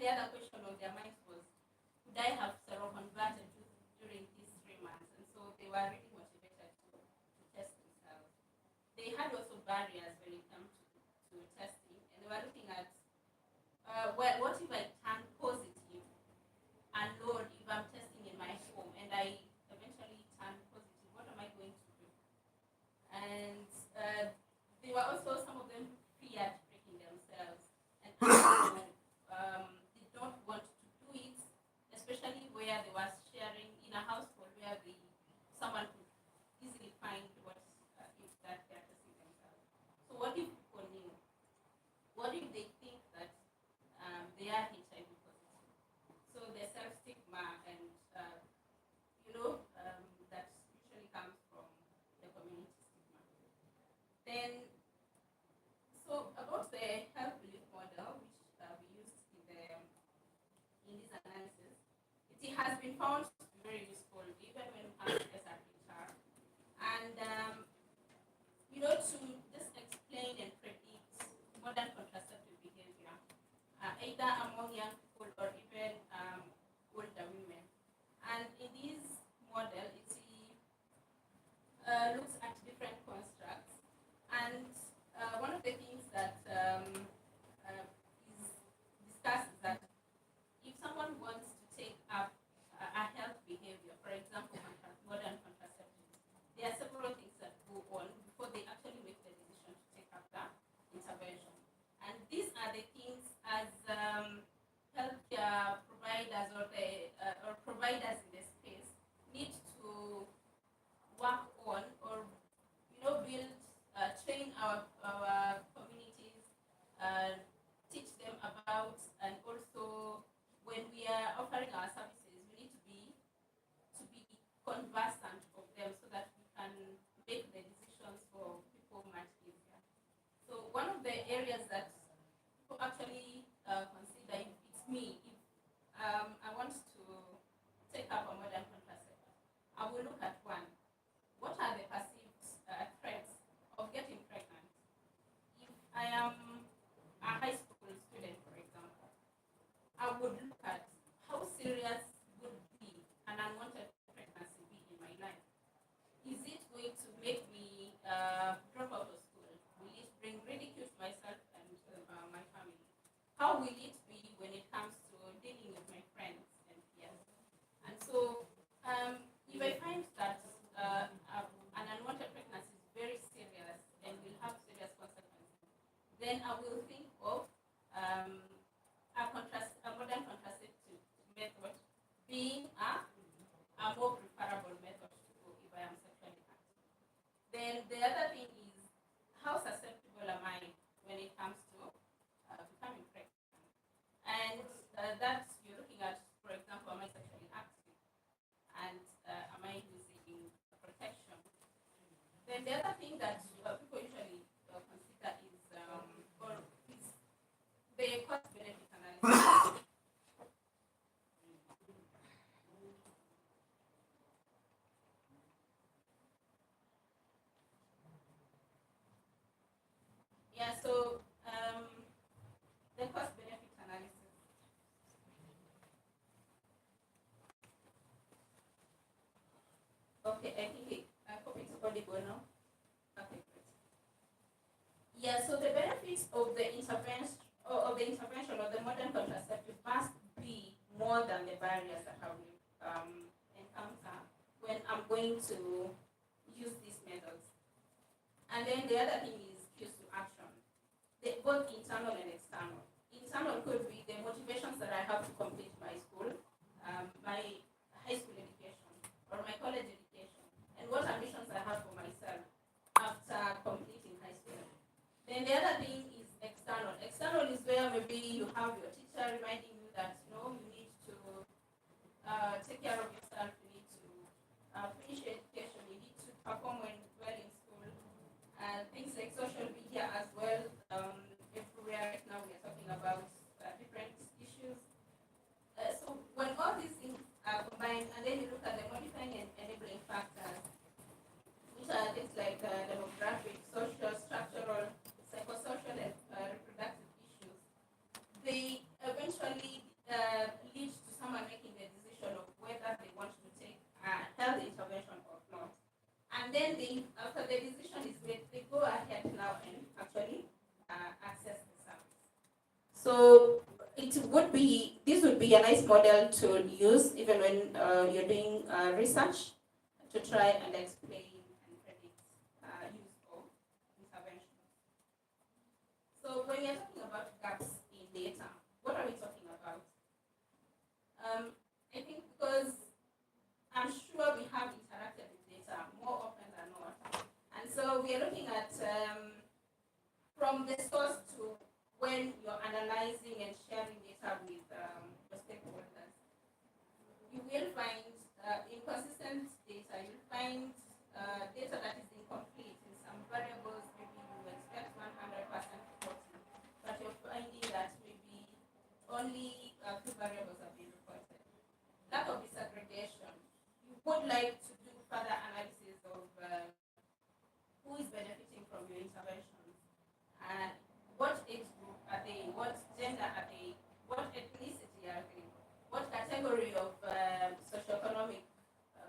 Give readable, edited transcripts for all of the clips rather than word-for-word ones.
the other question on their minds was, would I have seroconverted during these 3 months? And so they were really motivated to test themselves. They had also barriers when it comes to testing, and they were looking at what if I turn positive, and Lord, if I'm testing in my home and I eventually turn positive, what am I going to do? And they were also, some of them feared breaking themselves, and also they don't want to do it, especially where they were sharing in a household where someone could easily find what if that they're testing themselves. So what if people knew? What if they think that they are HIV positive? So the self-stigma and that usually comes from the community stigma. Then, so about the health belief model, which we used in this analysis, it has been found to be very useful even when it comes to SRHR. And to just explain and predict modern contraceptive behavior, either among young people or even older women. And in this model, it looks at different constructs. And one of the things that is discussed is that if someone wants to take up a health behavior, for example, modern contraceptives, there are several things that go on before they actually make the decision to take up the intervention. And these are the things as healthcare providers or providers in the space need to work on, or build, train our communities, teach them about, and also when we are offering our services, we need to be conversant of them so that we can make the decisions for people much easier. So one of the areas that people actually consider, if it's me, if I want to take up a modern contraceptive, I will look at one. What are the perceived threats of getting pregnant? If I am a high school student, for example, I would look at how serious would be an unwanted pregnancy be in my life. Is it going to make me drop out of school? Will it bring ridicule to myself and my family? How will it be when it comes to dealing with my friends and peers? And so, if I find that an unwanted pregnancy is very serious and will have serious consequences, then I will think of a modern contraceptive method being a more preferable method to go if I am sexually active. Then the other thing is, how susceptible am I when it comes to becoming pregnant? And that you're looking at, for example, am I sexually active? And am I using protection? Then the other thing that people usually consider is the cost-benefit analysis. Yeah, so the cost-benefit analysis. Okay, I hope it's audible now. Okay, great. Yeah, so the benefits of the intervention or the modern contraceptive must be more than the barriers that I will encounter when I'm going to use these methods. And then the other thing is cues to action, both internal and external. Internal could be the motivations that I have to complete my school, my high school education, or my college education, and what ambitions I have for myself after completing high school. Then the other thing is external. External is where maybe you have your teacher reminding you that you need to take care of yourself, you need to finish your education, you need to perform well in school, and things like social media as well. Everywhere right now we are talking about different issues. So when all these things are combined, and then you look at the modifying and enabling factors, which are things like demographic, social, structural, psychosocial, and reproductive issues, they eventually this would be a nice model to use even when you're doing research to try and explain and predict use of interventions. So when you're talking about gaps in data, what are we talking about? I think because I'm sure we have interacted with data more often than not, and so we are looking at from the source to when you're analyzing and sharing data with your stakeholders, you will find inconsistent data. You'll find data that is incomplete in some variables. Maybe you expect 100% reporting, but you're finding that maybe only two variables have been reported. Lack of disaggregation. You would like to do further analysis of who is benefiting from your interventions, and what age group are they, what gender are they, what ethnicity are they, what category of socioeconomic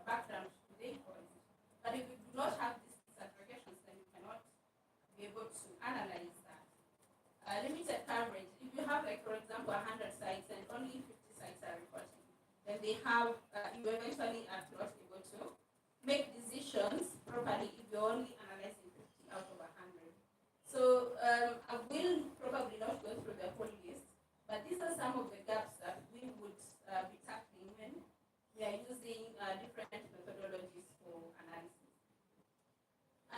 background do they fall in. But if you do not have these disaggregations, then you cannot be able to analyze that. Limited coverage. If you have, like, for example, 100 sites and only 50 sites are reporting, then they have, you eventually are not able to make decisions properly if you're only analyzing 50 out of 100. So I will probably not go through the whole list, but these are some of the gaps that we would be tackling when we are using different methodologies for analysis.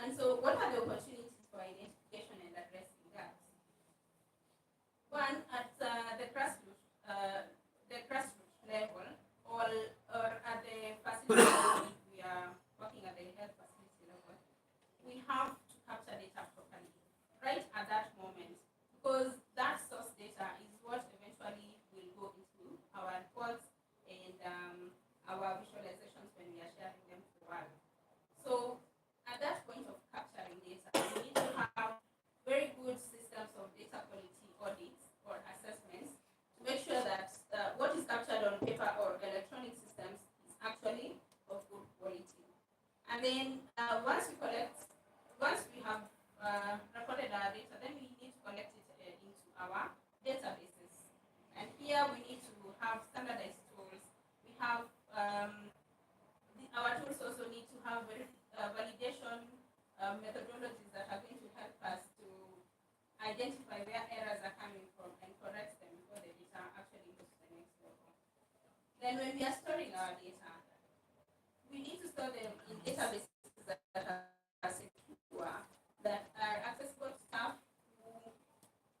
And so what are the opportunities for identification and addressing gaps? One, at the grassroots level, or at the facility level, if we are working at the health facility level, we have to capture data properly right at that moment, because that source data is what eventually will go into our reports and our visualizations when we are sharing them to the world. So at that point of capturing data, we need to have very good systems of data quality audits or assessments to make sure that what is captured on paper or electronic systems is actually of good quality. And then once we have recorded our data, then we need to collect it into our databases. And here we need to have standardized tools. We have our tools also need to have validation methodologies that are going to help us to identify where errors are coming from and correct them before the data actually goes to the next level. Then when we are storing our data, we need to store them in databases that are secure, that are accessible to staff who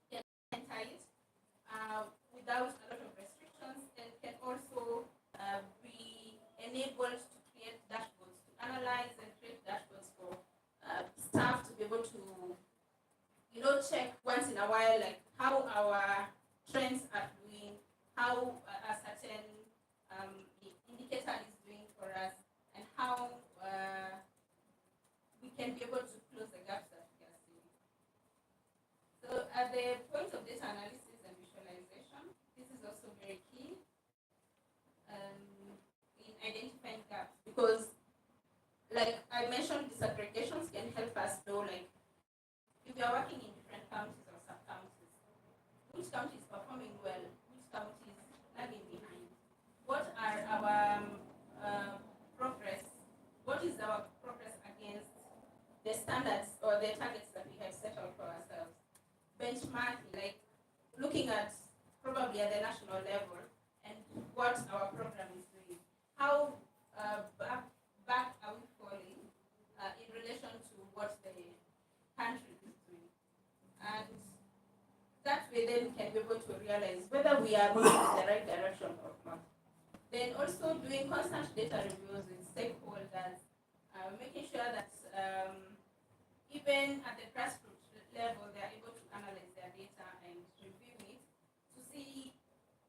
can enter it without a lot of restrictions, and can also be enabled to create dashboards, to analyze and create dashboards for staff to be able to, check once in a while, like how our trends are doing, how a certain indicator is doing for us, and how we can be able to close the gaps that we are seeing. So at the point of data analysis and visualization, this is also very key in identifying gaps, because, like I mentioned, disaggregations can help us know, like, if we are working in different counties or sub-counties, which county is performing well, which county is lagging behind, what are our progress, what is our progress against the standards or the targets that we have set out for ourselves. Benchmarking, like looking at probably at the national level and what our program is doing. How back are we falling in relation to what the country is doing? And that way then we can be able to realize whether we are moving in the right direction or not. Then also doing constant data reviews with stakeholders, making sure that even at the grassroots level, they are able to analyze their data and review it to see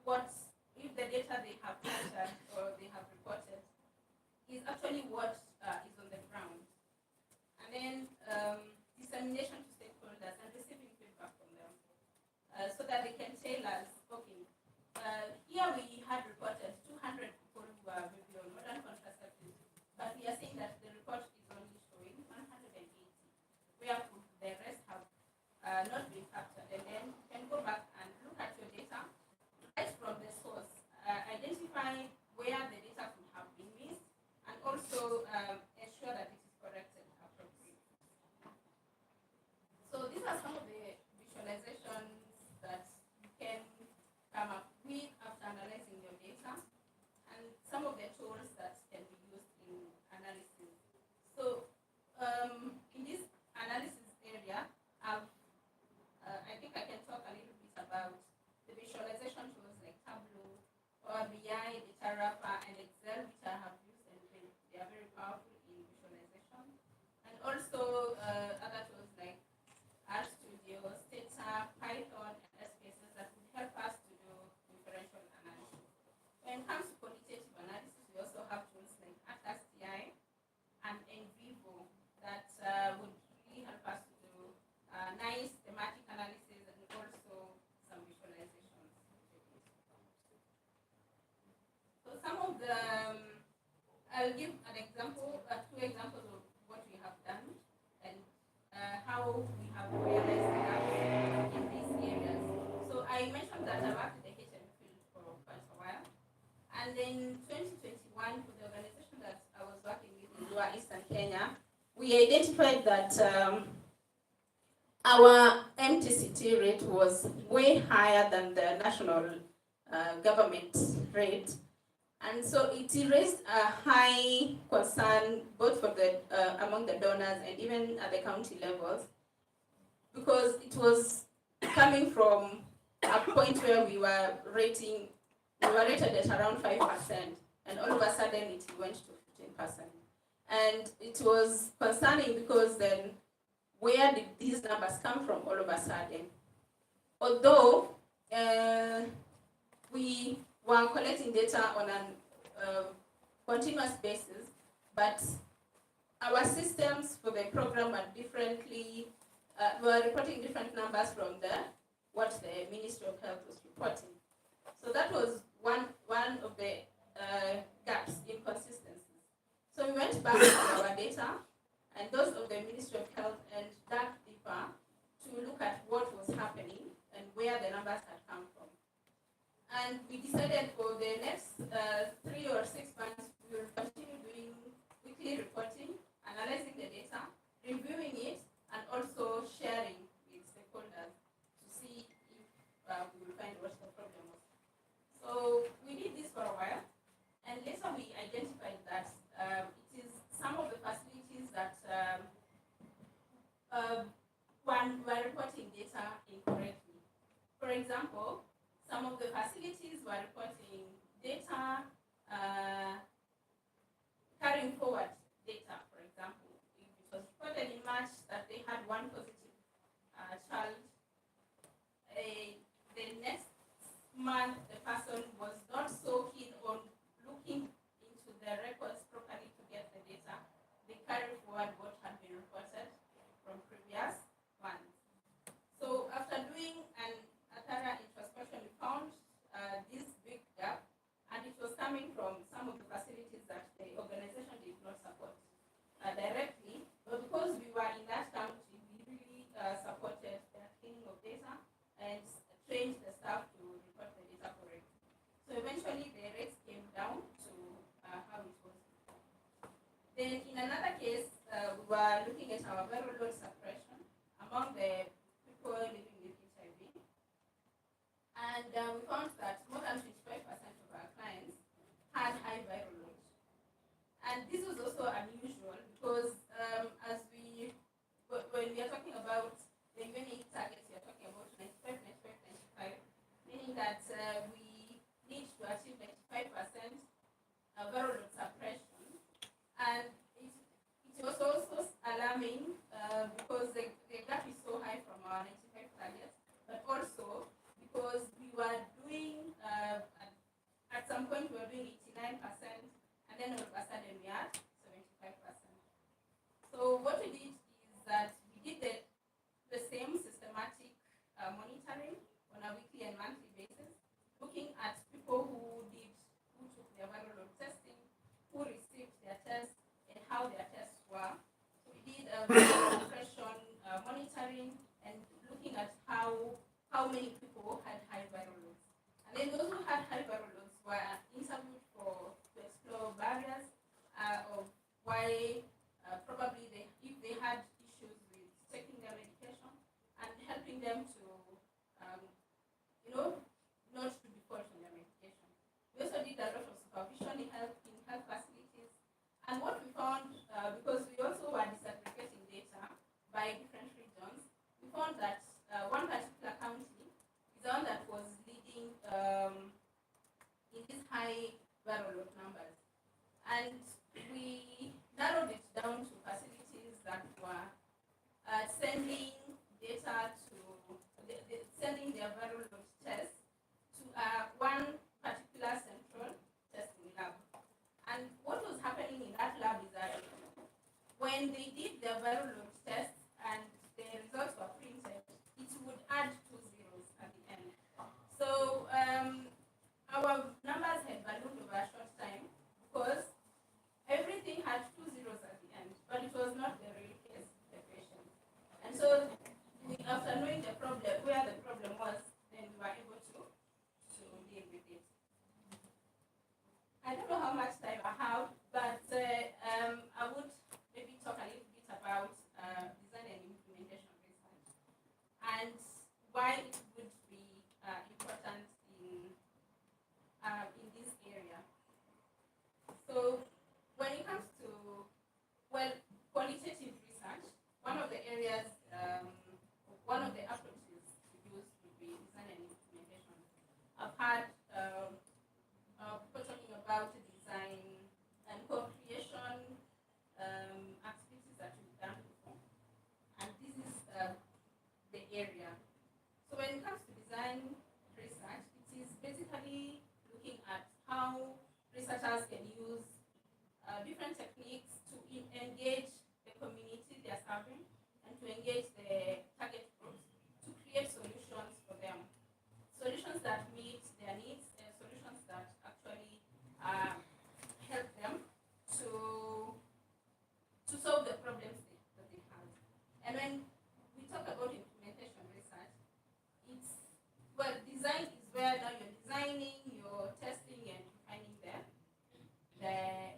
what, if the data they have captured or they have reported is actually what is on the ground. And then dissemination to stakeholders and receiving feedback from them so that they can tell us, okay, here we had reported 200 people who are reviewing modern contraceptives, but we are saying that the report is only showing 180, where the rest have not Power BI, Data Wrapper, and Excel, which I have used, and they are very powerful in visualization. And also other tools like RStudio, Stata, Python, and SPSS that would help us to do differential analysis. When it comes to quantitative analysis, we also have tools like ATAS-TI and NVivo that would really help us to do nice thematic analysis and also some visualizations. So some of the, I'll give an example, two examples of what we have done and how we have realized the gaps in these areas. So I mentioned that I worked in the HM field for quite a while. And in 2021, for the organization that I was working with in Lua, Eastern Kenya, we identified that our MTCT rate was way higher than the national government rate. And so it raised a high concern both for the among the donors and even at the county levels, because it was coming from a point where we were rated at around 5%, and all of a sudden it went to 15%. And it was concerning because then where did these numbers come from all of a sudden? Although we were collecting data on a continuous basis, but our systems for the program are differently, were reporting different numbers from what the Ministry of Health was reporting. So that was one of the gaps, inconsistencies. So we went back to our data and those of the Ministry of Health and dug deeper to look at what was happening and where the numbers had come from. And we decided for the next 3 or 6 months, we will continue doing weekly reporting, analyzing the data, reviewing it, and also sharing with stakeholders to see if we will find what the problem was. So we did this for a while, and later we identified that it is some of the facilities that were reporting data incorrectly. For example, some of the facilities were reporting data, carrying forward data. For example, if it was reported in March that they had one positive child, the next month the person was not so keen on looking into the records properly to get the data. They carry forward what had been reported from previous months. So after doing a thorough introspection, we found this big gap, and it was coming from some of the facilities that the organization did not support directly, but because we were in that country, we really supported the cleaning of data and trained the staff to report the data correctly. So eventually the rates came down to how it was before. Then in another case, we were looking at our viral load suppression among the people living with HIV. And we found that more than 25% of our clients had high viral load. And this was also unusual because when we are talking about the UNAIDS targets, we are talking about 95, 95, 95, meaning that we need to achieve 95% viral load suppression. And it was also alarming because the gap is so high from our 95 targets, but also because we were doing, at some point we were doing 89%, and then all of a sudden we are 75%. So what we did is that we did the same systematic monitoring on a weekly and monthly basis, looking at people who took their viral load testing, who received their tests, and how their tests were. So we did viral suppression monitoring and looking at how many people had high viral loads. And then those who had high viral loads were interviewed to explore barriers of high viral load numbers. And we narrowed it down to facilities that were sending data to, sending their viral load tests to one particular central testing lab. And what was happening in that lab is that when they did their viral load tests and the results were printed, it would add 2 zeros at the end. So our numbers had ballooned over a short time because everything had 2 zeros at the end, but it was not the real case, the patient. And so after knowing the problem, where the problem was, then we were able to deal with it. I don't know how much time I have, but I would maybe talk a little bit about design and implementation research and why it would be important in this area. So when it comes to, well, qualitative research, one of the areas, one of the approaches to use would be design and implementation. I've had people talking about design and co-creation activities that we've done before, and this is the area. So when it comes to design research, it is basically looking at how researchers can use different techniques to engage the community they are serving and to engage the target groups to create solutions for them. Solutions that meet their needs and solutions that actually help them to solve the problems that they have. And when we talk about implementation research, it's, well, design is where now you're designing, you're testing and refining the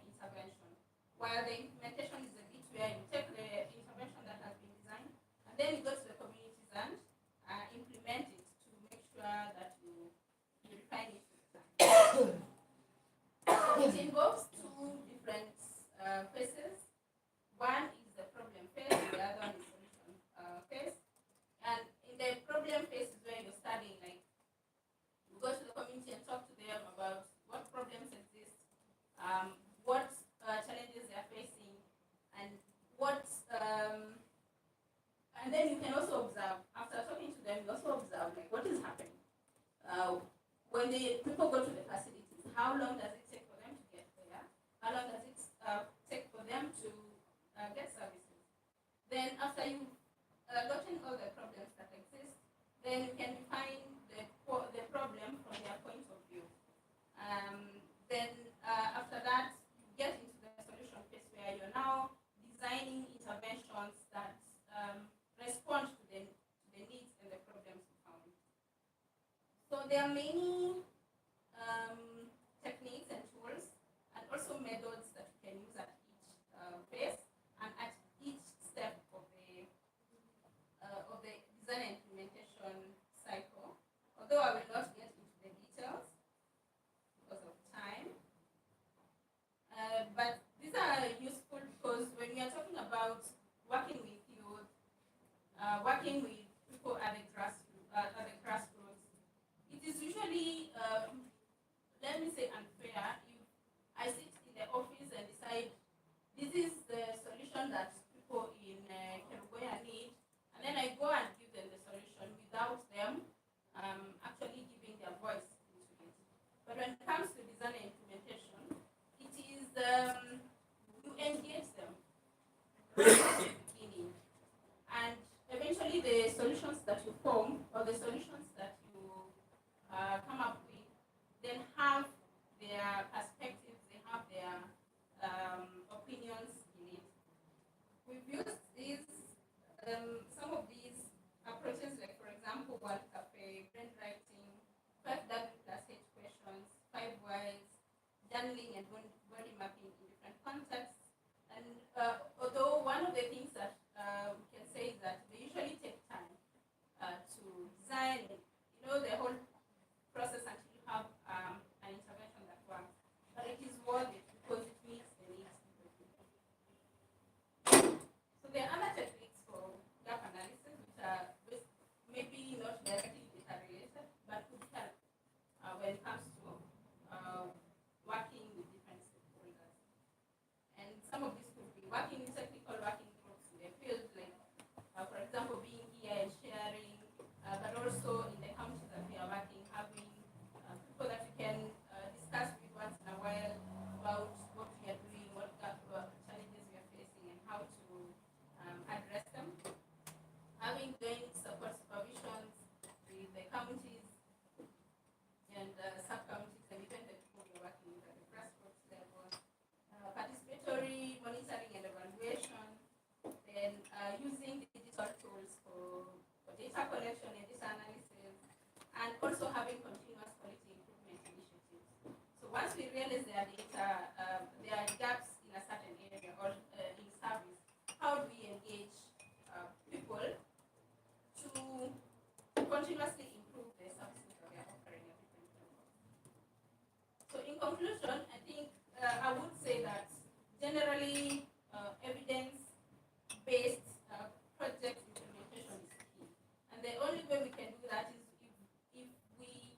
intervention. While the implementation is a bit where you take the intervention that has been designed and then you go to the communities and implement it to make sure that you refine it with time. It involves two different phases. One is the problem phase, the other one is solution phase. And in the problem phase is where you're studying, like, you go to the community and talk to them about what problems exist, what challenges they are facing, and what, and then you can also observe. After talking to them, you also observe, like, what is happening. When the people go to the facilities, how long does it take for them to get there? How long does it take for them to get services? Then after you've gotten all the problems that exist, then you can define the problem from their point of view. Then after that, you get into the solution phase where you're now designing interventions that respond to the needs and the problems you found. So there are many techniques and tools and also methods that you can use at each phase and at each step of the design and implementation cycle. Although I will not get into the details because of time, but these are useful because when we are talking about working with youth, working with people at the grassroots, it is usually, let me say, unfair if I sit in the office and decide this is the solution that people in Kerugoya need, and then I go and give them the solution without them actually giving their voice into it. But when it comes to design and implementation, it is you engage them right from the beginning, and eventually the solutions that you form or the solutions that you come up with then have their perspectives, they have their opinions in it. We've used these, some of these approaches, like for example, World Cafe, brainwriting, 5W plus H questions, 5 whys, journaling and body mapping in different contexts. And although one of the things that we can say is that they usually take time to design, the whole process until you have an intervention that works. But it is worth it because it meets the needs of the people. So there are other techniques for gap analysis which are maybe not directly data related, but could help when it comes to analyze their data, there are gaps in a certain area or in service. How do we engage people to continuously improve the services that we are offering at different levels? So in conclusion, I think I would say that generally evidence-based project implementation is key. And the only way we can do that is if we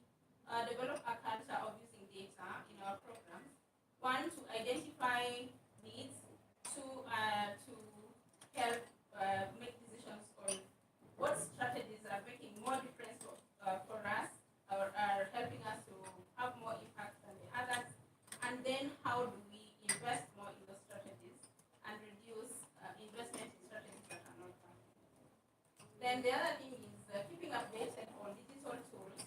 develop a culture of using data in our programs. One, to identify needs. Two, to help make decisions on what strategies are making more difference for us or are helping us to have more impact than the others. And then how do we invest more in those strategies and reduce investment in strategies that are not working. Then the other thing is keeping updated on digital tools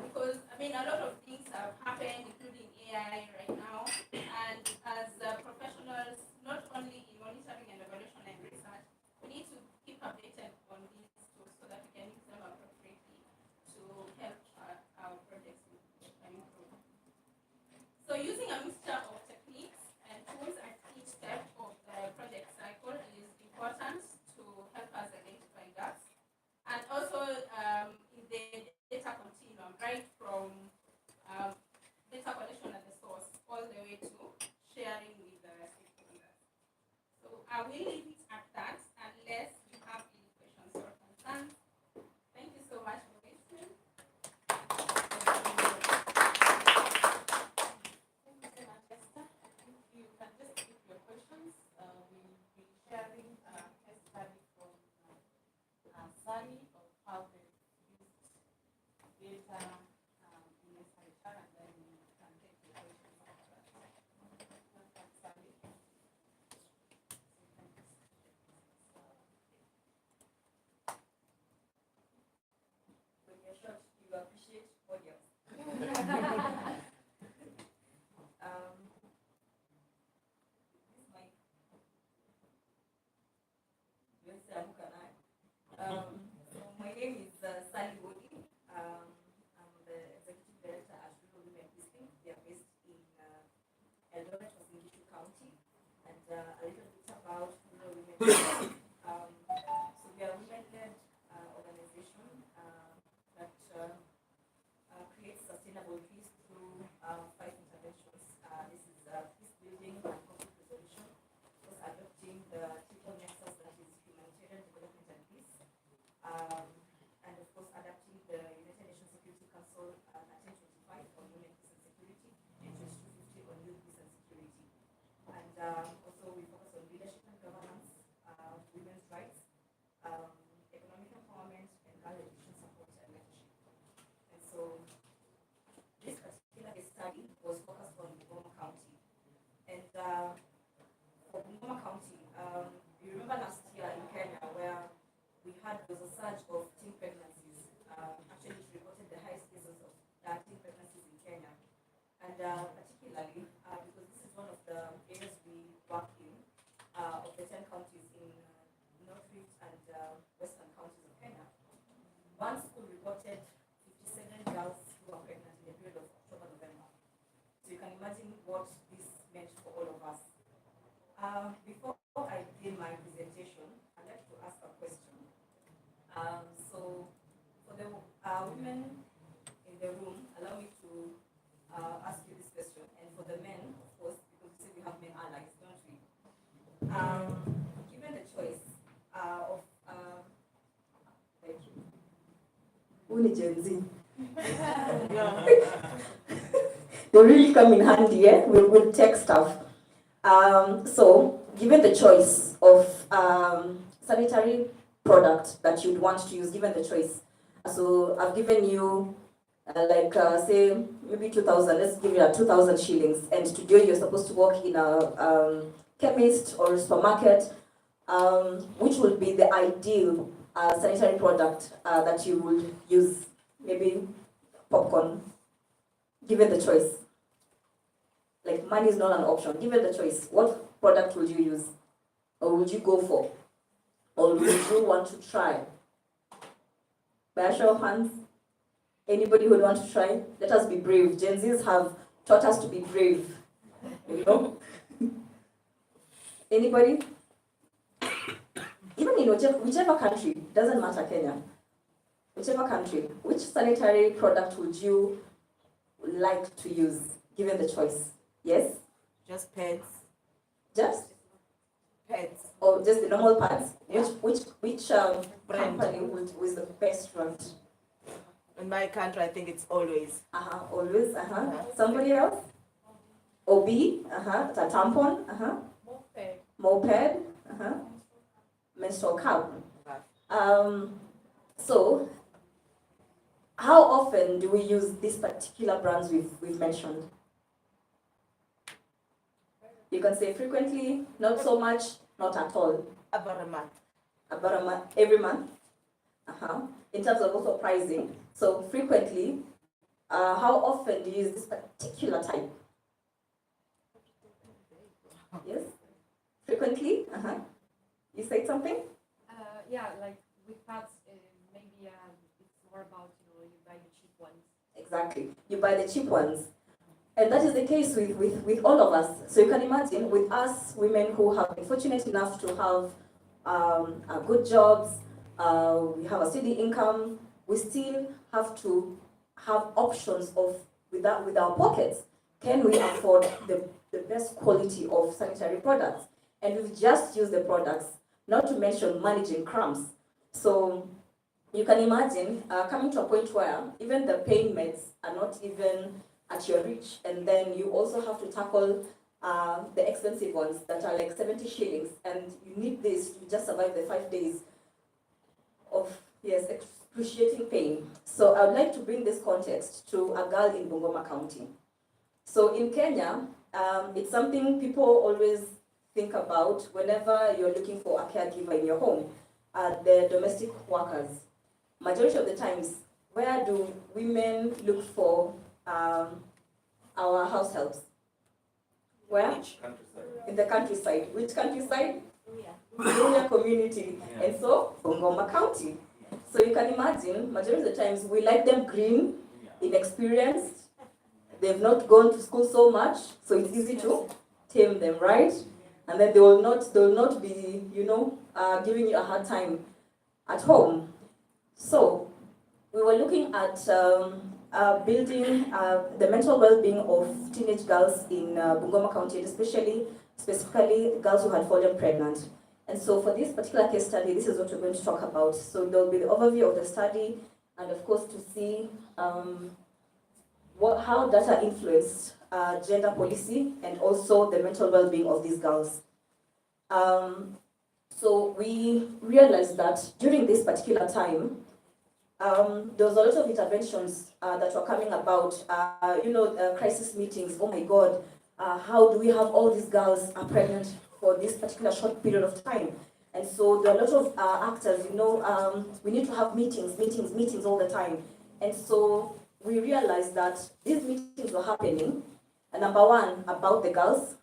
because a lot of things have happened, including AI right now, and as professionals, not only in monitoring and evaluation and research, we need to keep updated on these tools so that we can use them appropriately to help our projects improve. So using a mixture of techniques and tools at each step of the project cycle is important to help us identify gaps. And also in the data continuum, right from data collection at the source all the way to sharing with the stakeholders. So I will leave it at that unless you have any questions or concerns. Thank you so much for listening. Thank you so much, Esther. If you can just keep your questions, we'll be sharing a case study from Sally of how they used data in SRHR, and then we can take the questions after that. Welcome, Sally. When you're short, you appreciate audience. This mic. Yes, so my name is Sally Wodi. I'm the executive director at Rural Women Listing. They are based in Eldoret, Wasingishu County, and a little bit about Rural Women Listing. So we are a women-led organization that creates sustainable peace through 5 interventions. This is peace building and conflict resolution, plus adopting the triple nexus that is humanitarian development and peace, and of course adapting the United Nations Security Council 1325 on women, peace and security and 2250 on youth, peace and security. And also we focus on leadership and governance, women's rights, economic empowerment, and girl education support and mentorship. And so this particular case study was focused on Bungoma County. And for Bungoma County, you remember last year in Kenya where there was a surge of teen pregnancies. Actually, it reported the highest cases of teen pregnancies in Kenya. And particularly because this is one of the areas we work in, of the 10 counties in North Rift and Western counties of Kenya. One school reported 57 girls who were pregnant in the period of October-November. So you can imagine what this meant for all of us. Before I begin my presentation, I'd like to ask a question. So for the women in the room, allow me to ask you this question. And for the men, of course, because we say we have men allies, don't we? Given the choice of thank you. Only Gen Z. They really come in handy, yeah? We'll take stuff. So, given the choice of sanitary product that you'd want to use, given the choice. So, I've given you say maybe 2,000, let's give you 2,000 shillings. And today you're supposed to work in a chemist or supermarket, which would be the ideal sanitary product that you would use, maybe popcorn, given the choice. Like money is not an option, given the choice. What product would you use? Or would you go for? Or would you want to try? By a show of hands, anybody who would want to try? Let us be brave. Gen Zs have taught us to be brave. You know? Anybody? Even in whichever country, doesn't matter Kenya, whichever country, which sanitary product would you like to use, given the choice? Yes? Just pets. Just? Pets. Or just the normal pads? Yeah. Which Brand. company was the best brand? In my country, I think it's always. Always, Somebody else? OB, the tampon, moped, menstrual cup. So, how often do we use these particular brands we've mentioned? You can say frequently, not so much, not at all. About a month. About a month, every month. In terms of also pricing. So frequently, how often do you use this particular type? Yes? Frequently? You said something? Yeah, like with pads, maybe it's more about, you buy the cheap ones. Exactly. You buy the cheap ones. And that is the case with all of us. So you can imagine with us women who have been fortunate enough to have good jobs, we have a steady income, we still have to have options of with our pockets. Can we afford the best quality of sanitary products? And we've just used the products, not to mention managing crumbs. So you can imagine coming to a point where even the pain meds are not even at your reach, and then you also have to tackle the expensive ones that are like 70 shillings, and you need this to just survive the 5 days of, yes, excruciating pain. So I would like to bring this context to a girl in Bungoma County. So in Kenya, it's something people always think about whenever you're looking for a caregiver in your home, the domestic workers. Majority of the times, where do women look for our house helps? Where? In the countryside. Which countryside? Rural community. Yeah. And so, Bungoma County. So you can imagine, majority of the times, we like them green, inexperienced. They've not gone to school so much, so it's easy to tame them, right? And then they will not be, giving you a hard time at home. So we were looking at building the mental well-being of teenage girls in Bungoma County, specifically girls who had fallen pregnant. And so for this particular case study, this is what we're going to talk about. So there will be the overview of the study, and of course to see how data influenced gender policy and also the mental well-being of these girls. So we realized that during this particular time, there was a lot of interventions that were coming about, crisis meetings. Oh my God, how do we have all these girls are pregnant for this particular short period of time? And so there are a lot of actors, we need to have meetings all the time. And so we realized that these meetings were happening, number one, about the girls,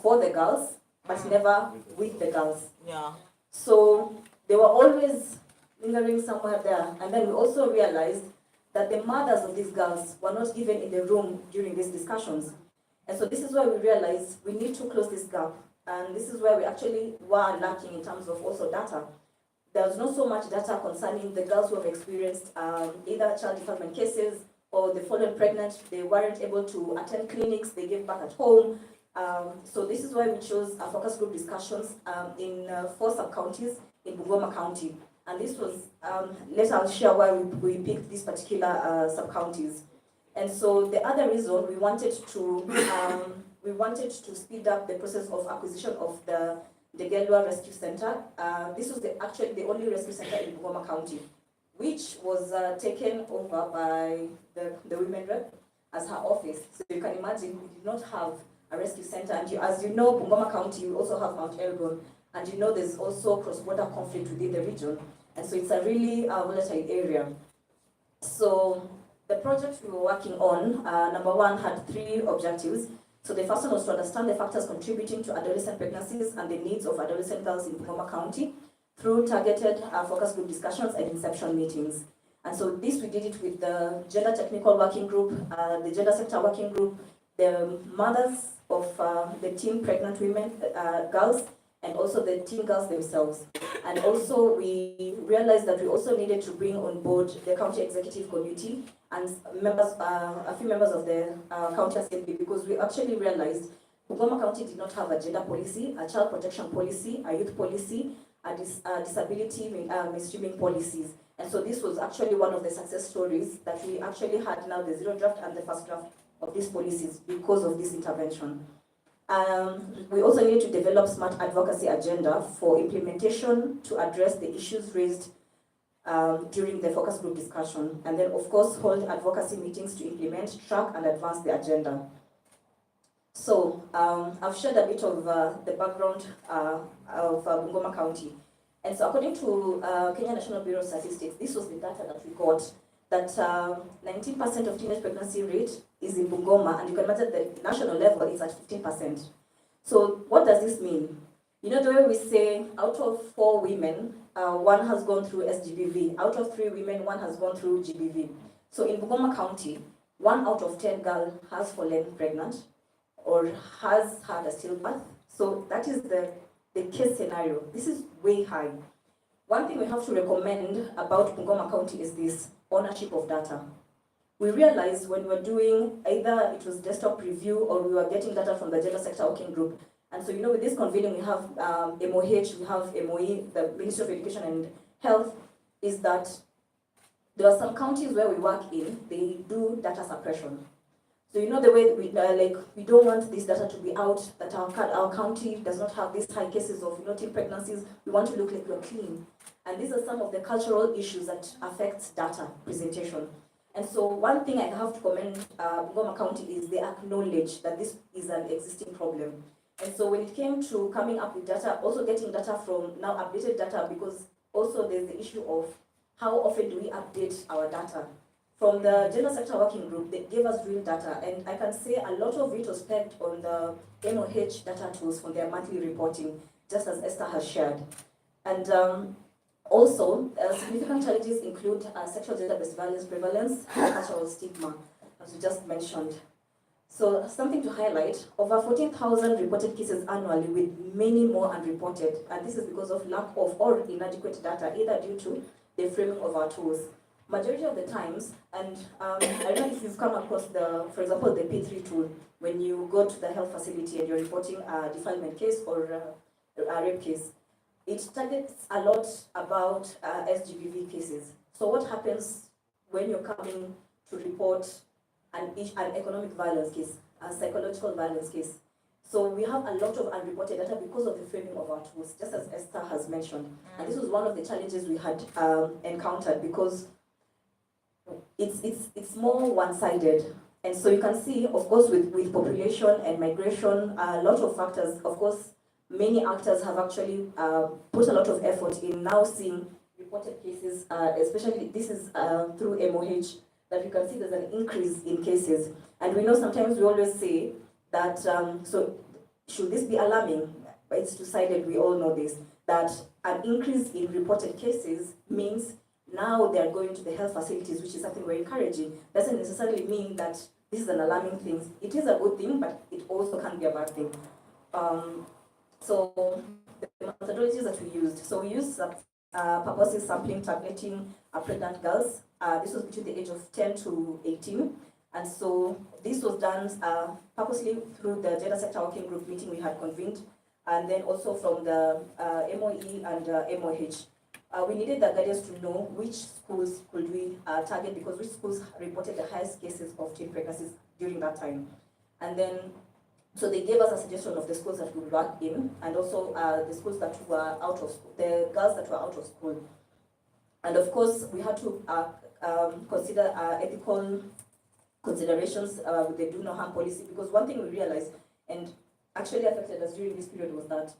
for the girls, but never with the girls. Yeah. So they were always lingering somewhere there. And then we also realized that the mothers of these girls were not even in the room during these discussions. And so this is where we realized we need to close this gap. And this is where we actually were lacking in terms of also data. There was not so much data concerning the girls who have experienced either child development cases or they fallen pregnant. They weren't able to attend clinics, they gave birth at home. So this is why we chose focus group discussions in 4 sub-counties in Bungoma County. And this was, I'll share why we picked these particular sub-counties. And so the other reason we wanted to speed up the process of acquisition of the Gelua Rescue Center. This was actually the only rescue center in Bungoma County, which was taken over by the women rep as her office. So you can imagine we did not have a rescue center. And as you know, Bungoma County, we also have Mount Elgon. And there's also cross-border conflict within the region. And so it's a really volatile area. So the project we were working on, number one, had 3 objectives. So the first one was to understand the factors contributing to adolescent pregnancies and the needs of adolescent girls in Bungoma County through targeted focus group discussions and inception meetings. And so this we did it with the gender technical working group, the gender sector working group, the mothers of the teen pregnant women, girls, and also the teen girls themselves. And also we realized that we also needed to bring on board the county executive committee and members, a few members of the county assembly, because we actually realized Bungoma County did not have a gender policy, a child protection policy, a youth policy, a disability mainstreaming policies. And so this was actually one of the success stories that we actually had now, the zero draft and the first draft of these policies because of this intervention. We also need to develop smart advocacy agenda for implementation to address the issues raised during the focus group discussion, and then of course hold advocacy meetings to implement, track and advance the agenda. So I've shared a bit of the background of Bungoma County. And so according to Kenya National Bureau of Statistics, this was the data that we got, that 19% of teenage pregnancy rate is in Bungoma, and you can imagine the national level is at 15%. So what does this mean? You know, the way we say out of 4 women, 1 has gone through SGBV. Out of 3 women, 1 has gone through GBV. So in Bungoma County, 1 out of 10 girls has fallen pregnant or has had a stillbirth. So that is the case scenario. This is way high. One thing we have to recommend about Bungoma County is this ownership of data. We realized when we were doing either it was desktop review or we were getting data from the gender sector working group. And so, you know, with this convening, we have MOH, we have MOE, the Ministry of Education and Health, is that there are some counties where we work in, they do data suppression. So you know the way we we don't want this data to be out, that our county does not have these high cases of teen pregnancies. We want to look like we're clean. And these are some of the cultural issues that affect data presentation. And so one thing I have to commend Bungoma County is they acknowledge that this is an existing problem. And so when it came to coming up with data, also getting data from now updated data, because also there's the issue of how often do we update our data. From the gender sector working group, they gave us real data, and I can say a lot of it was pegged on the MOH data tools for their monthly reporting, just as Esther has shared. And also, significant challenges include sexual gender-based violence prevalence and cultural stigma, as we just mentioned. So something to highlight, over 14,000 reported cases annually with many more unreported, and this is because of lack of or inadequate data, either due to the framing of our tools. Majority of the times, and I don't know if you've come across for example, the P3 tool, when you go to the health facility and you're reporting a defilement case or a rape case, it targets a lot about SGBV cases. So what happens when you're coming to report an economic violence case, a psychological violence case? So we have a lot of unreported data because of the framing of our tools, just as Esther has mentioned. And this was one of the challenges we had encountered, because it's more one-sided. And so you can see, of course, with population and migration, a lot of factors, of course, many actors have actually put a lot of effort in now seeing reported cases, especially this is through MOH, that you can see there's an increase in cases. And we know sometimes we always say that, so should this be alarming? It's two-sided, we all know this, that an increase in reported cases means now they're going to the health facilities, which is something we're encouraging. Doesn't necessarily mean that this is an alarming thing. It is a good thing, but it also can be a bad thing. So the methodologies that we used. So we used purposive sampling targeting pregnant girls. This was between the age of 10 to 18. And so this was done purposely through the gender sector working group meeting we had convened, and then also from the MOE and MOH. We needed the guidance to know which schools could we target, because which schools reported the highest cases of teen pregnancies during that time. And then, so they gave us a suggestion of the schools that we would work in, and also the schools that were out of school, the girls that were out of school. And of course, we had to consider ethical considerations with the do no harm policy, because one thing we realized, and actually affected us during this period, was that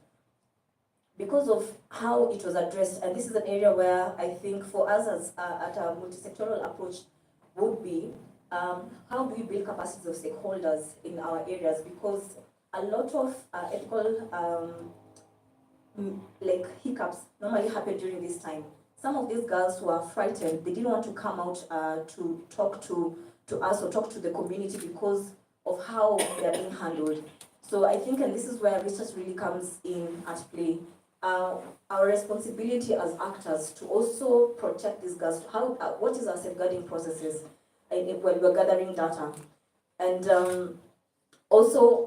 because of how it was addressed, and this is an area where I think for us as at a multi-sectoral approach would be, how do we build capacities of stakeholders in our areas? Because a lot of ethical hiccups normally happen during this time. some of these girls who are frightened, they didn't want to come out to talk to us or talk to the community because of how they are being handled. So I think, and this is where research really comes in at play, our responsibility as actors to also protect these girls. What is our safeguarding processes when we're gathering data? And also,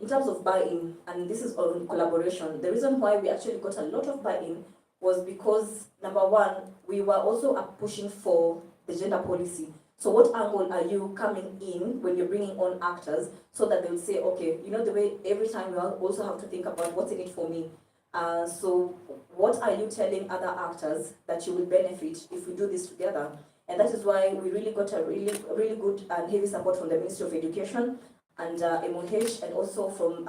in terms of buy-in, and this is on collaboration, the reason why we actually got a lot of buy-in was because, number one, we were also pushing for the gender policy. So what angle are you coming in when you're bringing on actors so that they'll say, okay, you know, the way every time we also have to think about what's in it for me. So what are you telling other actors that you will benefit if we do this together? And that is why we really got a really good and heavy support from the Ministry of Education and MOH, and also from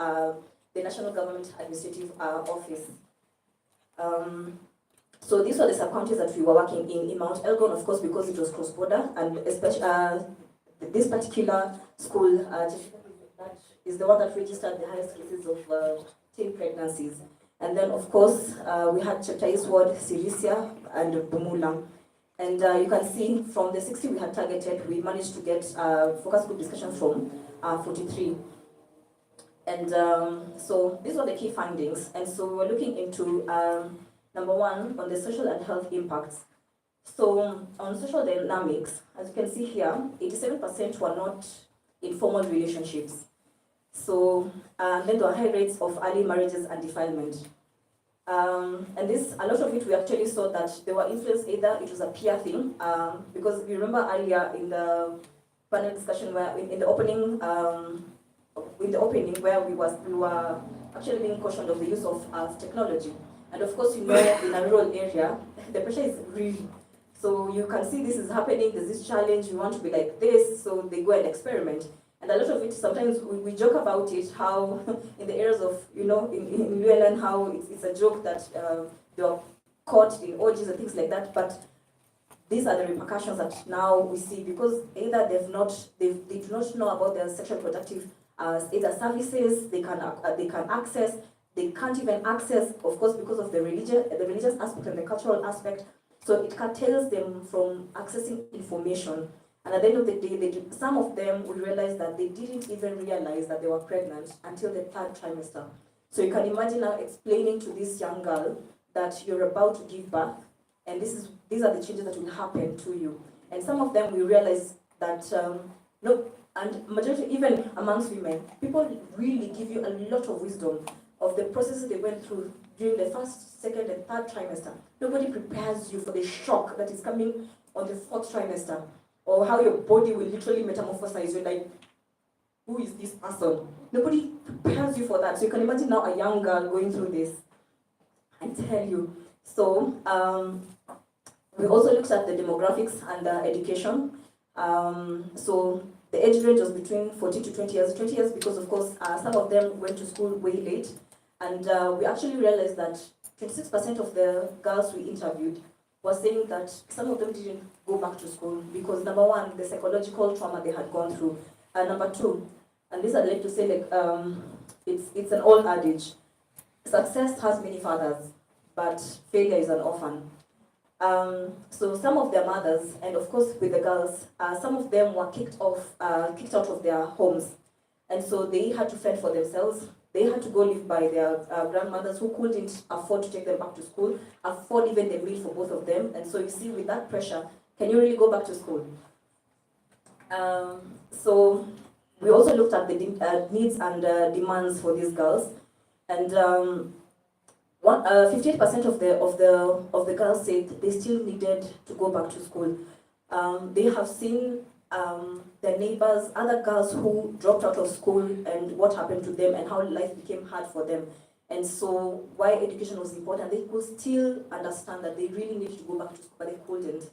the National Government Administrative Office. So these were the sub-counties that we were working in Mount Elgon, of course, because it was cross-border, and especially this particular school that is the one that registered the highest cases of teen pregnancies. And then, of course, we had Chapter East Ward, Sirisia, and Bumula. And you can see from the 60 we had targeted, we managed to get focus group discussions from 43. And so these were the key findings. And so we were looking into, number one, on the social and health impacts. So on social dynamics, as you can see here, 87% were not in formal relationships. So then there were high rates of early marriages and defilement. And this, a lot of it, we actually saw that they were influenced, either it was a peer thing, because if you remember earlier in the panel discussion where in the opening where we were actually being cautioned of the use of technology. And of course, you know, in a rural area, the pressure is real. So you can see this is happening, there's this challenge, we want to be like this, so they go and experiment. And a lot of it, sometimes we joke about it, how in the areas of, you know, in Llewellyn, how it's a joke that they are caught in orgies and things like that. But these are the repercussions that now we see, because either they do not know about their sexual reproductive either services they can access, they can't even access, of course, because of the religious aspect and the cultural aspect. So it curtails them from accessing information. And at the end of the day, some of them will realize that they didn't even realize that they were pregnant until the third trimester. So you can imagine now explaining to this young girl that you're about to give birth, and these are the changes that will happen to you. And some of them will realize that, no, and majority, even amongst women, people really give you a lot of wisdom of the processes they went through during the first, second, and third trimester. Nobody prepares you for the shock that is coming on the fourth trimester, or how your body will literally metamorphosize. You're like, who is this person? Nobody prepares you for that. So you can imagine now a young girl going through this. I tell you. So we also looked at the demographics and education. So the age range was between 14 to 20 years. 20 years because, of course, some of them went to school way late. And we actually realized that 26% of the girls we interviewed were saying that some of them didn't go back to school because, number one, the psychological trauma they had gone through. And number two, and this I'd like to say, like, it's an old adage, success has many fathers, but failure is an orphan. So some of their mothers, and of course with the girls, some of them were kicked out of their homes. And so they had to fend for themselves. They had to go live by their grandmothers who couldn't afford to take them back to school, afford even the meal for both of them. And so you see, with that pressure, can you really go back to school? So we also looked at the needs and demands for these girls. And 58% of the girls said they still needed to go back to school. They have seen their neighbors, other girls who dropped out of school, and what happened to them and how life became hard for them. And so why education was important, they could still understand that they really needed to go back to school, but they couldn't.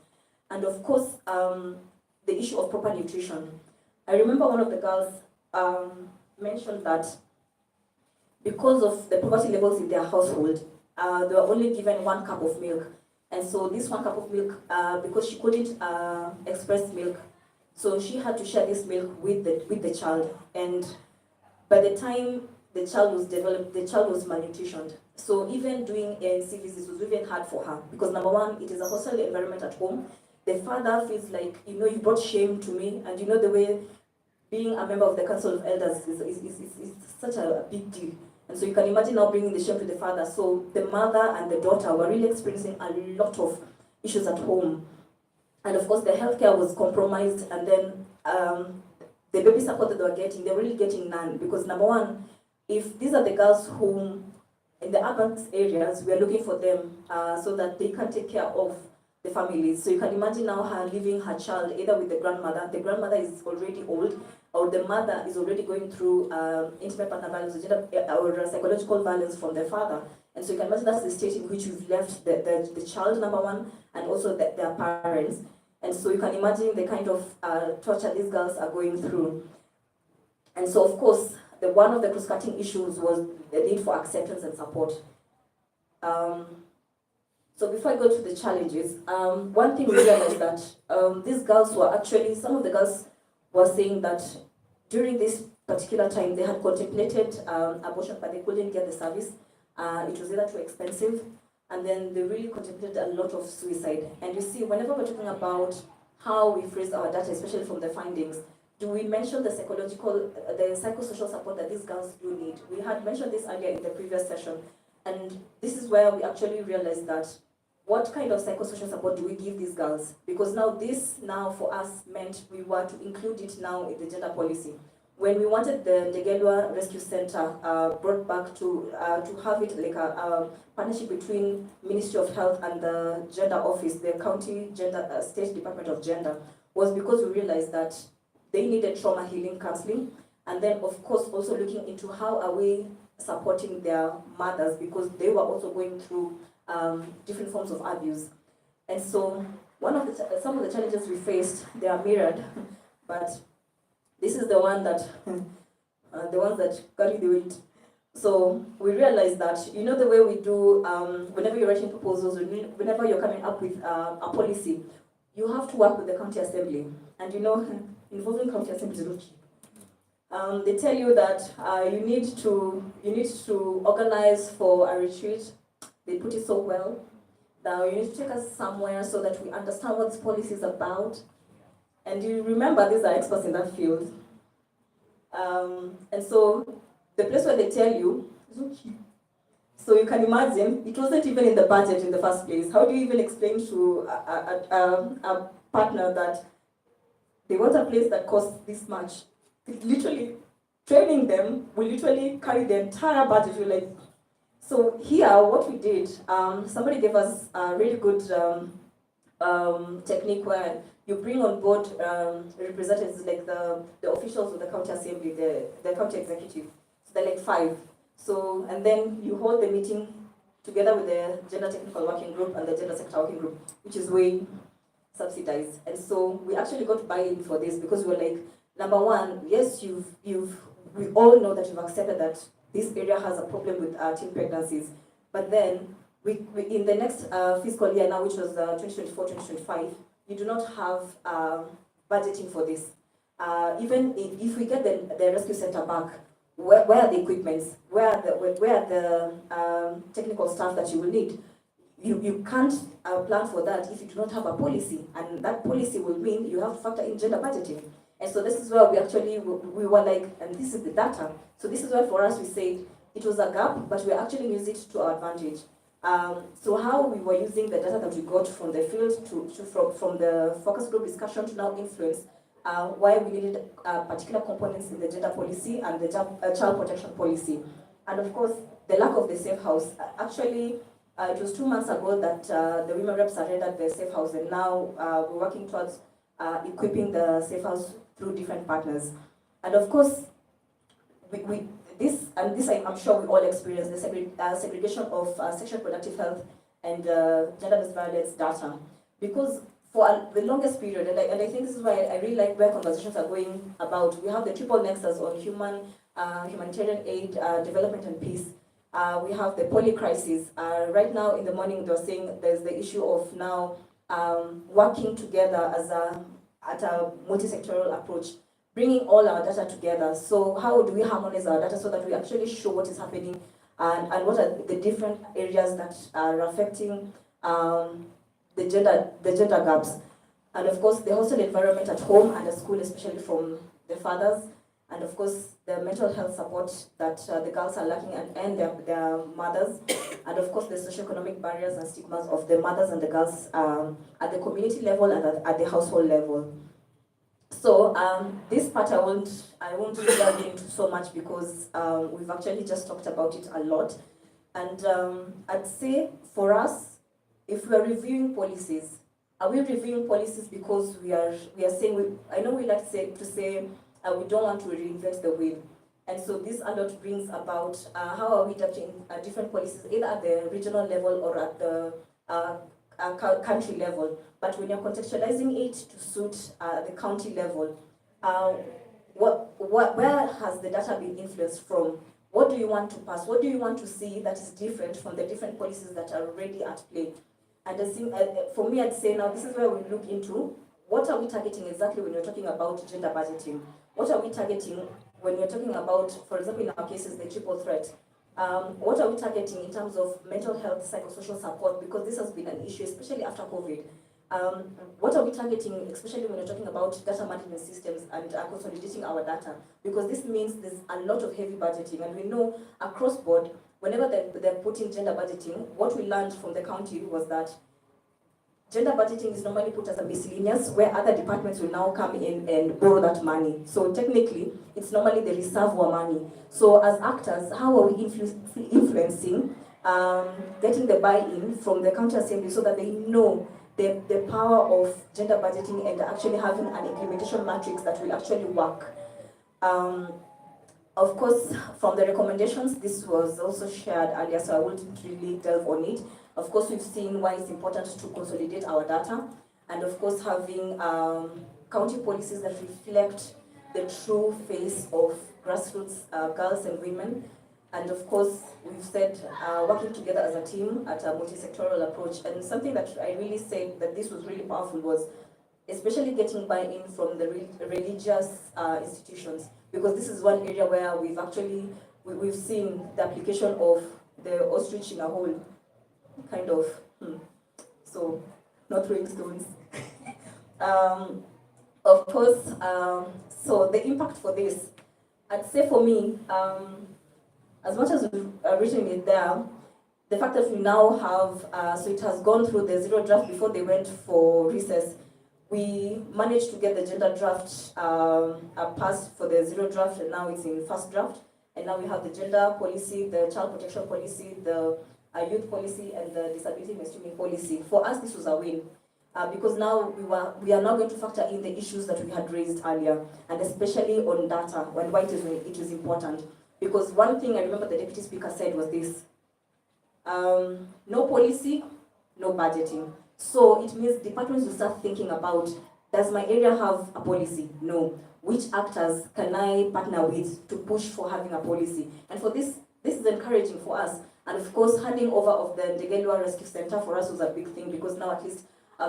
And of course, the issue of proper nutrition. I remember one of the girls mentioned that because of the poverty levels in their household, they were only given 1 cup of milk. And so this 1 cup of milk, because she couldn't express milk, so she had to share this milk with the child. And by the time the child was malnutritioned. So even doing ANC visits was even hard for her because number one, it is a hostile environment at home. The father feels like, you brought shame to me, and the way being a member of the Council of Elders is such a big deal. And so you can imagine now bringing the shame to the father. So the mother and the daughter were really experiencing a lot of issues at home. And of course, the healthcare was compromised, and then the baby support that they were getting, they were really getting none. Because number one, if these are the girls who, in the urban areas, we are looking for them so that they can take care of the families. So you can imagine now her leaving her child either with the grandmother is already old, or the mother is already going through intimate partner violence or psychological violence from their father. And so you can imagine that's the state in which we've left the child, number one, and also their parents. And so you can imagine the kind of torture these girls are going through. And so, of course, one of the cross-cutting issues was the need for acceptance and support. So before I go to the challenges, one thing we realized that these girls were actually, some of the girls were saying that during this particular time they had contemplated abortion, but they couldn't get the service. It was either too expensive, and then they really contemplated a lot of suicide. And you see, whenever we're talking about how we phrase our data, especially from the findings, do we mention the psychosocial support that these girls do need? We had mentioned this earlier in the previous session, and this is where we actually realized that what kind of psychosocial support do we give these girls? Because now for us meant we were to include it now in the gender policy. When we wanted the Ndegelwa Rescue Center brought back to have it like a partnership between Ministry of Health and the Gender Office, the County State Department of Gender, was because we realized that they needed trauma healing counseling, and then of course also looking into how are we supporting their mothers, because they were also going through different forms of abuse. And so some of the challenges we faced, they are mirrored, but this is the one that the ones that carry the weight. So we realized that, the way we do, whenever you're writing proposals, whenever you're coming up with a policy, you have to work with the county assembly. And involving county assembly is not cheap. They tell you that you need to organize for a retreat. They put it so well. Now you need to take us somewhere so that we understand what this policy is about. And you remember, these are experts in that field. And so the place where they tell you is not cheap. So you can imagine, it wasn't even in the budget in the first place. How do you even explain to a partner that they want a place that costs this much? Literally, training them will literally carry the entire budget. You're like, so here, what we did, somebody gave us a really good technique where you bring on board representatives like the officials of the county assembly, the county executive. So they're like 5. So, and then you hold the meeting together with the gender technical working group and the gender sector working group, which is way subsidized. And so we actually got buy-in for this because we were like, number one, yes, we all know that you've accepted that this area has a problem with teen pregnancies, but then we in the next fiscal year now, which was 2024-2025, you do not have budgeting for this. Even if we get the rescue center back, where are the equipments? Where are the technical staff that you will need? You can't plan for that if you do not have a policy, and that policy will mean you have to factor in gender budgeting. And so this is where we were like, and this is the data. So this is where for us we said it was a gap, but we actually used it to our advantage. So how we were using the data that we got from the field from the focus group discussion to now influence why we needed particular components in the gender policy and the child protection policy. And of course, the lack of the safe house. Actually, it was 2 months ago that the women reps surrendered the safe house, and now we're working towards equipping the safe house through different partners. And of course, this I'm sure we all experience, the segregation of sexual reproductive health and gender-based violence data. Because for the longest period, and I think this is why I really like where conversations are going about, we have the triple nexus on humanitarian aid, development and peace. We have the poly crisis. Right now in the morning, they're saying there's the issue of now working together at a multi-sectoral approach. bringing all our data together. So how do we harmonize our data so that we actually show what is happening and what are the different areas that are affecting the gender gaps. And of course, the hostel environment at home and at school, especially from the fathers, and of course, the mental health support that the girls are lacking and their mothers, and of course, the socioeconomic barriers and stigmas of the mothers and the girls at the community level and at the household level. So this part I won't delve into so much because we've actually just talked about it a lot. And I'd say for us, if we are reviewing policies, are we reviewing policies because we are saying I know we like to say we don't want to reinvent the wheel, and so this a lot brings about how are we adapting different policies either at the regional level or at the country level. But when you're contextualizing it to suit the county level, where has the data been influenced from? What do you want to pass? What do you want to see that is different from the different policies that are already at play? And I think, for me, I'd say now this is where we look into what are we targeting exactly when you're talking about gender budgeting? What are we targeting when you're talking about, for example, in our cases, the triple threat? What are we targeting in terms of mental health, psychosocial support? Because this has been an issue, especially after COVID. What are we targeting, especially when you're talking about data management systems and consolidating our data? Because this means there's a lot of heavy budgeting, and we know across board, whenever they're putting gender budgeting, what we learned from the county was that gender budgeting is normally put as a miscellaneous, where other departments will now come in and borrow that money. So technically, it's normally the reservoir money. So as actors, how are we influencing, getting the buy-in from the county assembly so that they know the power of gender budgeting and actually having an implementation matrix that will actually work. Of course, from the recommendations, this was also shared earlier, so I wouldn't really delve on it. Of course, we've seen why it's important to consolidate our data, and of course, having county policies that reflect the true face of grassroots girls and women. And of course, we've said working together as a team at a multi-sectoral approach. And something that I really said that this was really powerful was especially getting buy-in from the religious institutions, because this is one area where we've seen the application of the ostrich in a hole, kind of. So, not throwing stones. Of course, so the impact for this, I'd say for me, as much as we've written it there, the fact that we now have, so it has gone through the zero draft before they went for recess. We managed to get the gender draft passed for the zero draft, and now it's in first draft. And now we have the gender policy, the child protection policy, the youth policy, and the disability mainstreaming policy. For us, this was a win. Because now we are now going to factor in the issues that we had raised earlier, and especially on data, and why it is important. Because one thing I remember the deputy speaker said was this: no policy, no budgeting. So it means departments will start thinking about, does my area have a policy? No. Which actors can I partner with to push for having a policy? And for this is encouraging for us. And of course, handing over of the Ndegelwa Rescue Center for us was a big thing, because now at least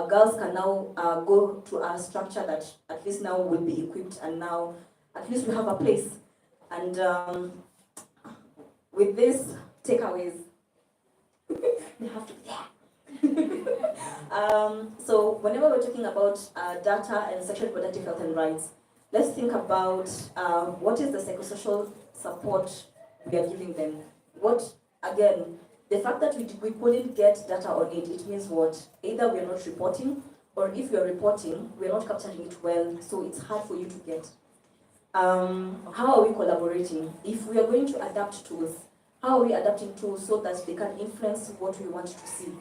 girls can now go to a structure that at least now will be equipped, and now at least we have a place. And with this, takeaways, they have to be there. So whenever we're talking about data and sexual reproductive health and rights, let's think about what is the psychosocial support we are giving them. What, again, the fact that we couldn't get data on it, it means what? Either we are not reporting, or if we are reporting, we are not capturing it well, so it's hard for you to get. How are we collaborating? If we are going to adapt tools, how are we adapting tools so that they can influence what we want to see?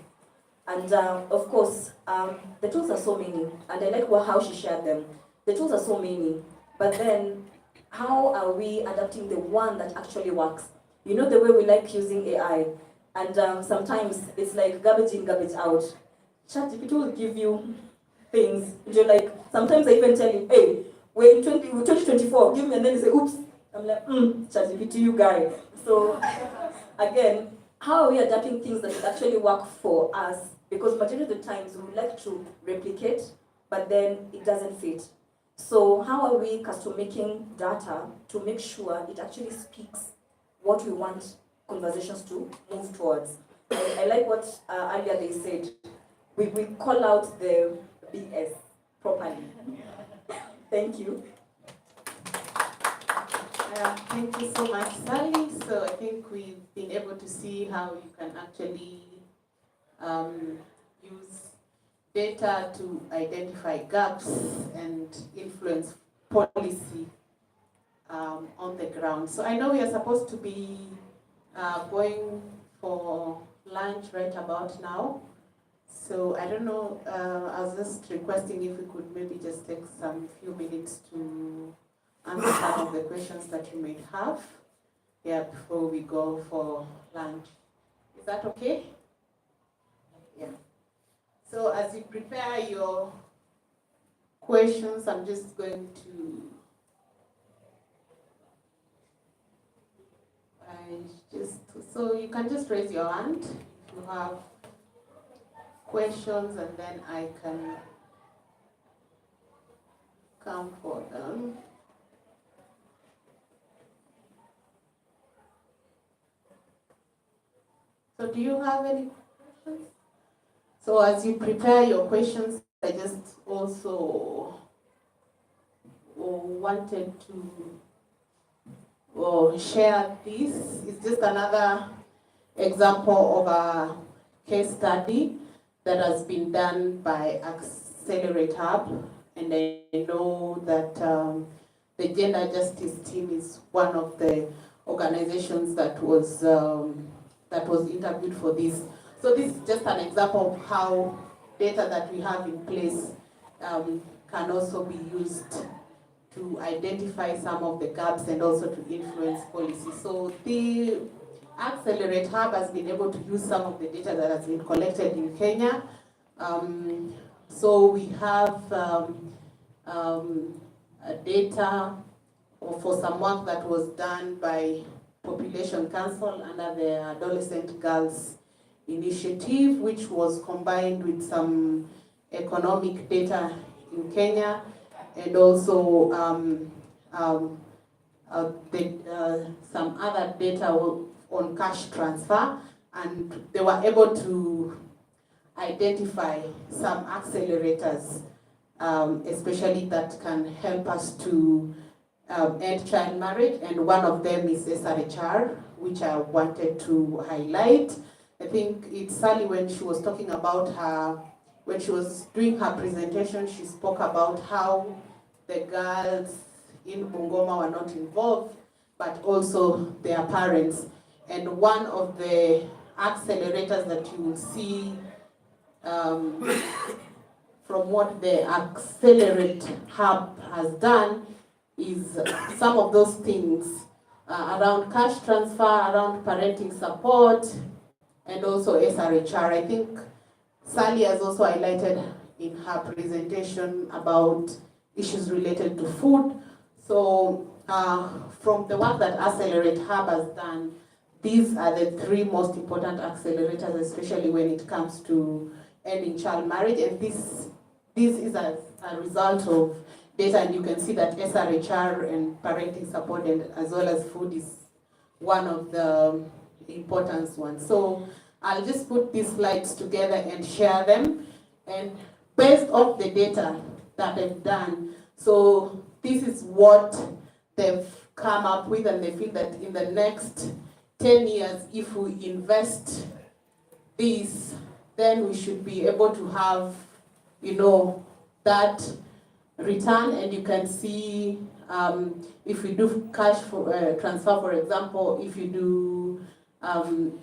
And of course, the tools are so many, and I like how she shared them. The tools are so many, but then how are we adapting the one that actually works? You know the way we like using AI, and sometimes it's like garbage in, garbage out. ChatGPT will give you things, and you're like, sometimes I even tell you, hey, we're in 2024, give me, and then you say, oops. I'm like, ChatGPT, you guy. So again, how are we adapting things that actually work for us? Because majority of the times we would like to replicate, but then it doesn't fit. So how are we custom making data to make sure it actually speaks what we want conversations to move towards? I like what earlier they said. We call out the BS properly. Thank you. Thank you so much, Sally. So I think we've been able to see how you can actually use data to identify gaps and influence policy on the ground. So I know we are supposed to be going for lunch right about now. So I don't know, I was just requesting if we could maybe just take some few minutes to answer some of the questions that you may have here before we go for lunch. Is that okay? Yeah. So as you prepare your questions, I'm just going to so you can just raise your hand if you have questions, and then I can come for them. So do you have any questions? So as you prepare your questions, I just also wanted to share this. It's just another example of a case study that has been done by Accelerate Hub, and I know that the Gender Justice Team is one of the organizations that was interviewed for this. So this is just an example of how data that we have in place can also be used to identify some of the gaps and also to influence policy. So the Accelerate Hub has been able to use some of the data that has been collected in Kenya. So we have data for some work that was done by Population Council under the Adolescent Girls Initiative, which was combined with some economic data in Kenya, and also some other data on cash transfer, and they were able to identify some accelerators, especially that can help us to end child marriage, and one of them is SRHR, which I wanted to highlight. I think it's Sally, when she was talking about when she was doing her presentation, she spoke about how the girls in Bungoma were not involved, but also their parents. And one of the accelerators that you will see from what the Accelerate Hub has done is some of those things around cash transfer, around parenting support, and also SRHR. I think Sally has also highlighted in her presentation about issues related to food. So from the work that Accelerate Hub has done, these are the three most important accelerators, especially when it comes to ending child marriage. And this is a result of data, and you can see that SRHR and parenting support, and as well as food, is one of the important ones. So I'll just put these slides together and share them, and based off the data that they've done, so this is what they've come up with, and they feel that in the next 10 years, if we invest this, then we should be able to have, that return. And you can see if we do cash transfer, for example, if you do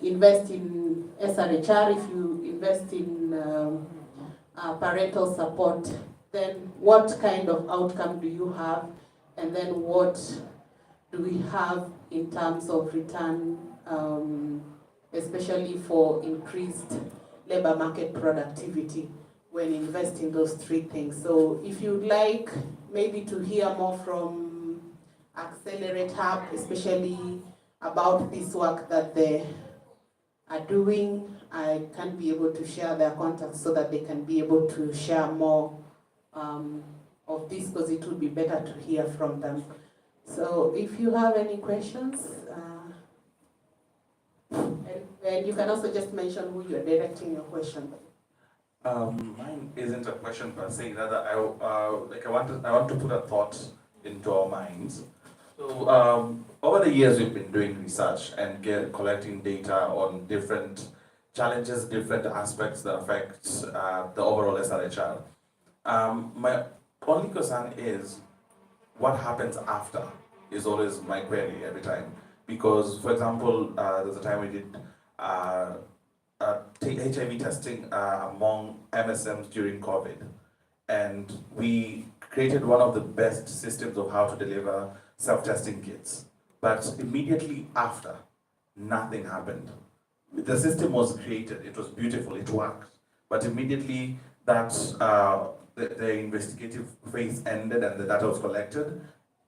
invest in SRHR, if you invest in parental support, then what kind of outcome do you have? And then what do we have in terms of return, especially for increased labor market productivity when investing those three things? So if you'd like maybe to hear more from Accelerate Hub, especially about this work that they are doing, I can be able to share their contacts so that they can be able to share more of this because it would be better to hear from them. So if you have any questions, and you can also just mention who you're directing your question to. Mine isn't a question per se. Rather, I want to put a thought into our minds. So over the years, we've been doing research and collecting data on different challenges, different aspects that affect the overall SRHR. My only concern is what happens after is always my query every time. Because, for example, there's a time we did HIV testing among MSMs during COVID. And we created one of the best systems of how to deliver self-testing kits. But immediately after, nothing happened. The system was created, it was beautiful, it worked. But immediately that the investigative phase ended and the data was collected,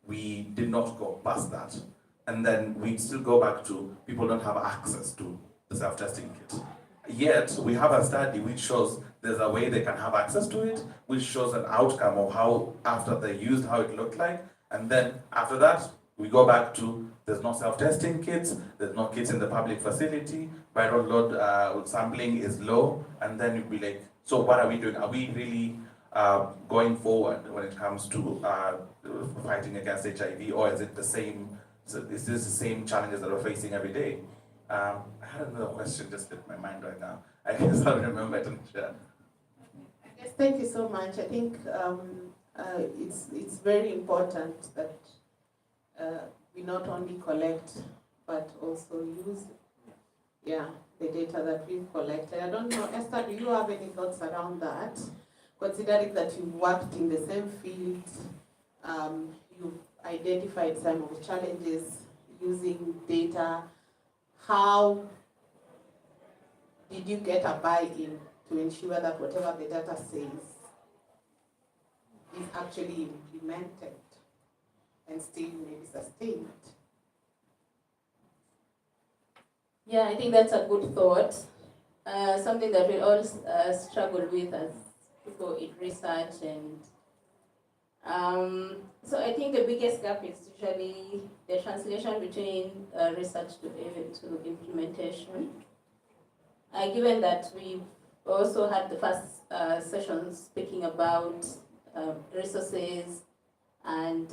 we did not go past that. And then we still go back to people don't have access to the self-testing kit. Yet, we have a study which shows there's a way they can have access to it, which shows an outcome of how, after they used, how it looked like. And then, after that, we go back to there's no self-testing kits, there's no kits in the public facility, viral load sampling is low, and then you'd be like, so what are we doing? Are we really going forward when it comes to fighting against HIV, or is it the same? So is this the same challenges that we're facing every day? I had another question just slipped my mind right now. I guess I'll remember it and share. Yes, thank you so much. I think it's very important that we not only collect but also use the data that we've collected. I don't know, Esther, do you have any thoughts around that? Considering that you've worked in the same field, you've identified some of the challenges using data. How did you get a buy-in to ensure that whatever the data says is actually implemented and still maybe sustained? Yeah, I think that's a good thought. Something that we all struggle with as people in research, and so I think the biggest gap is usually the translation between research to implementation. Given that we've also had the first session speaking about resources and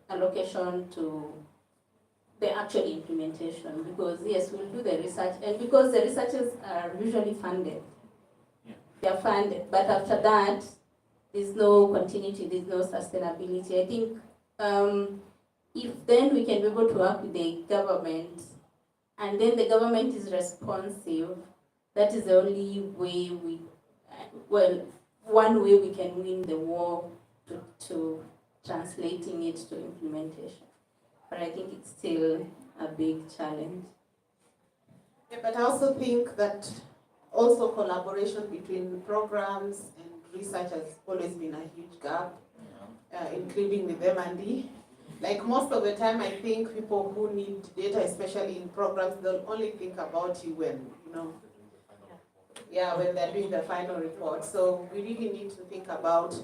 allocation to the actual implementation, because yes, we'll do the research, and because the researchers are usually funded, they're funded, but after that, there's no continuity, there's no sustainability. I think if then we can be able to work with the government, and then the government is responsive, that is the only way one way we can win the war to translating it to implementation. But I think it's still a big challenge. Yeah, but I also think that also collaboration between programs and research has always been a huge gap, including with M&D. Like most of the time, I think people who need data, especially in programs, they'll only think about you when, when they're doing the final report. So we really need to think about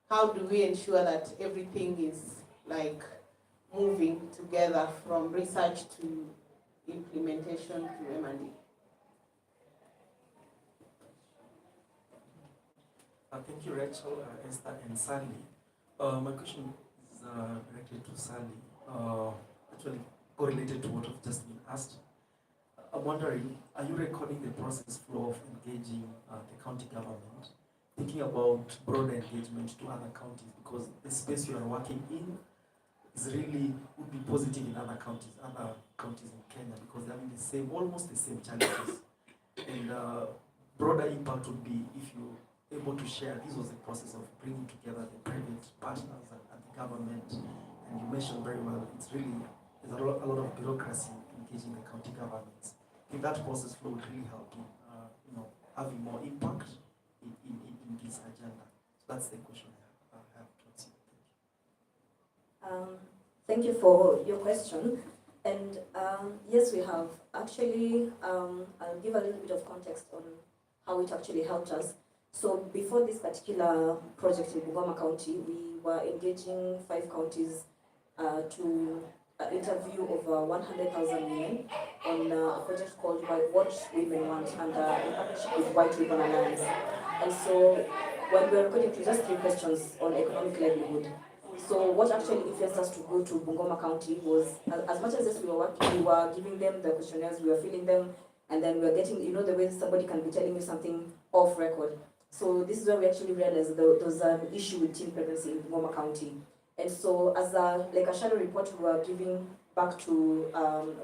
how do we ensure that everything is like moving together from research to implementation to M&D. Thank you, Rachel, Esther, and Sally. My question is directed to Sally, actually correlated to what I've just been asked. I'm wondering, are you recording the process flow of engaging the county government, thinking about broader engagement to other counties, because the space you are working in is really would be positive in other counties in Kenya, because they're having the same, almost the same challenges. And broader impact would be if you able to share. This was the process of bringing together the private partners and the government. And you mentioned very well, it's really, there's a lot of bureaucracy engaging the county governments. I think that process flow would really help in, having more impact in this agenda. So that's the question I have towards you. Thank you for your question. And yes, we have actually, I'll give a little bit of context on how it actually helped us. So before this particular project in Bungoma County, we were engaging 5 counties to interview over 100,000 women on a project called What Women Want, and in partnership with White Ribbon Alliance. And so when we were recording, it was just 3 questions on economic livelihood. So what actually influenced us to go to Bungoma County was, as much as this we were working, we were giving them the questionnaires, we were filling them, and then we were getting, the way somebody can be telling you something off record. So this is where we actually realized there was an issue with teen pregnancy in Bungoma County. And so as a shadow report we were giving back to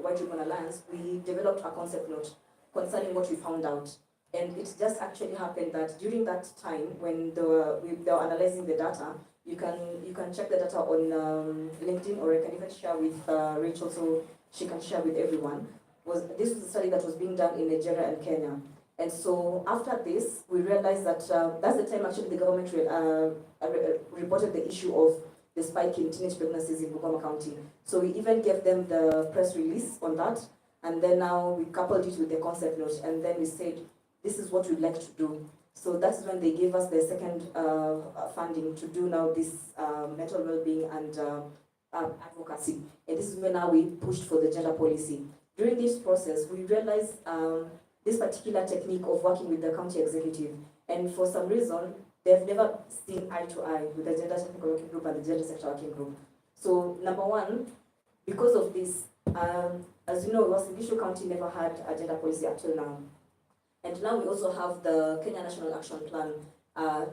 White Ribbon Alliance, we developed a concept note concerning what we found out. And it just actually happened that during that time when they were analyzing the data, you can check the data on LinkedIn, or I can even share with Rachel so she can share with everyone. This was a study that was being done in Nigeria and Kenya. And so after this, we realized that that's the time actually the government reported the issue of the spike in teenage pregnancies in Bungoma County. So we even gave them the press release on that, and then now we coupled it with the concept note, and then we said, this is what we'd like to do. So that's when they gave us the second funding to do now this mental well-being and advocacy. And this is when now we pushed for the gender policy. During this process, we realized this particular technique of working with the county executive, and for some reason, they've never seen eye to eye with the gender technical working group and the gender sector working group. So number one, because of this, as you know, Uasin County never had a gender policy up till now. And now we also have the Kenya National Action Plan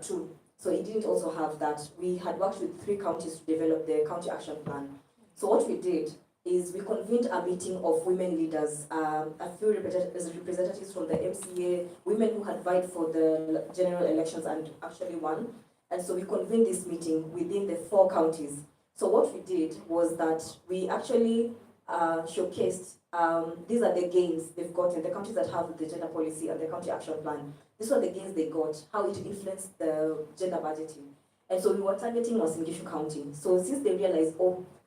too. So it didn't also have that. We had worked with 3 counties to develop the county action plan. So what we did is we convened a meeting of women leaders, a few representatives from the MCA, women who had vied for the general elections and actually won. And so we convened this meeting within the 4 counties. So what we did was that we actually showcased these are the gains they've gotten, the counties that have the gender policy and the county action plan. These were the gains they got, how it influenced the gender budgeting. And so we were targeting Uasin Gishu County. So since they realized,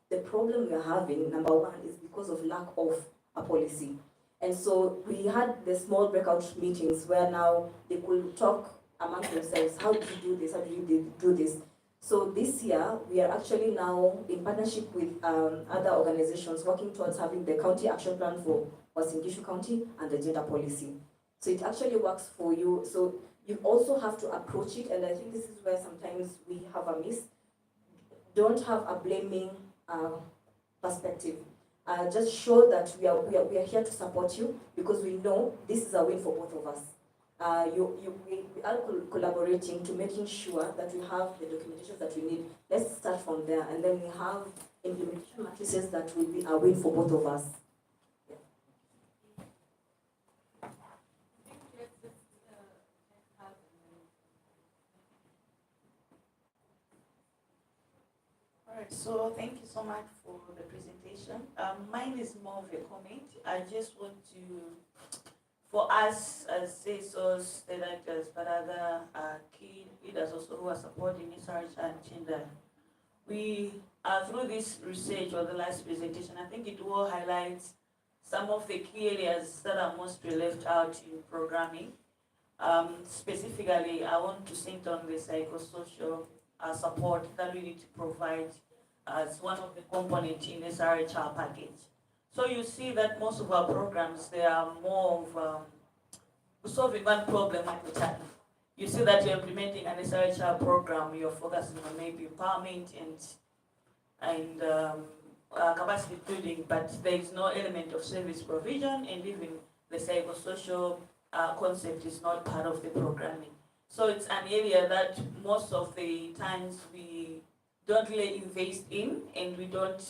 the problem we are having, number one, is because of lack of a policy. And so we had the small breakout meetings where now they could talk among themselves, how did you do this, how did you do this? So this year, we are actually now in partnership with other organizations working towards having the county action plan for Uasin Gishu County and the gender policy. So it actually works for you. So you also have to approach it, and I think this is where sometimes we have a miss. Don't have a blaming perspective. Just show that we are here to support you because we know this is a win for both of us. We are collaborating to making sure that we have the documentation that we need. Let's start from there, and then we have implementation matrices that will be a win for both of us. Alright, so thank you so much for the presentation. Mine is more of a comment. I just want to, for us as CSOs, directors, but other key leaders also who are supporting SRHR and gender, we through this research or the last presentation, I think it will highlight some of the key areas that are mostly left out in programming. Specifically, I want to center on the psychosocial support that we need to provide as one of the components in this SRHR package. So you see that most of our programs, they are more of solving one problem at a time. You see that you're implementing an SRHR program, you're focusing on maybe empowerment and capacity building, but there is no element of service provision, and even the psychosocial concept is not part of the programming. So it's an area that most of the times we don't really invest in, and we don't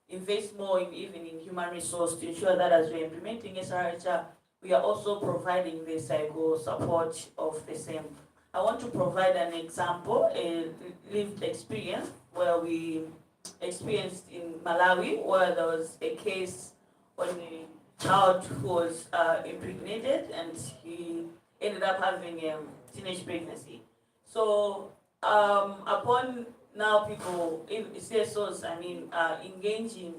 invest more in even in human resource to ensure that as we're implementing SRHR, we are also providing the psycho support of the same. I want to provide an example, a lived experience where we experienced in Malawi, where there was a case on a child who was impregnated, and he ended up having a teenage pregnancy. So upon now people, CSOs, engaging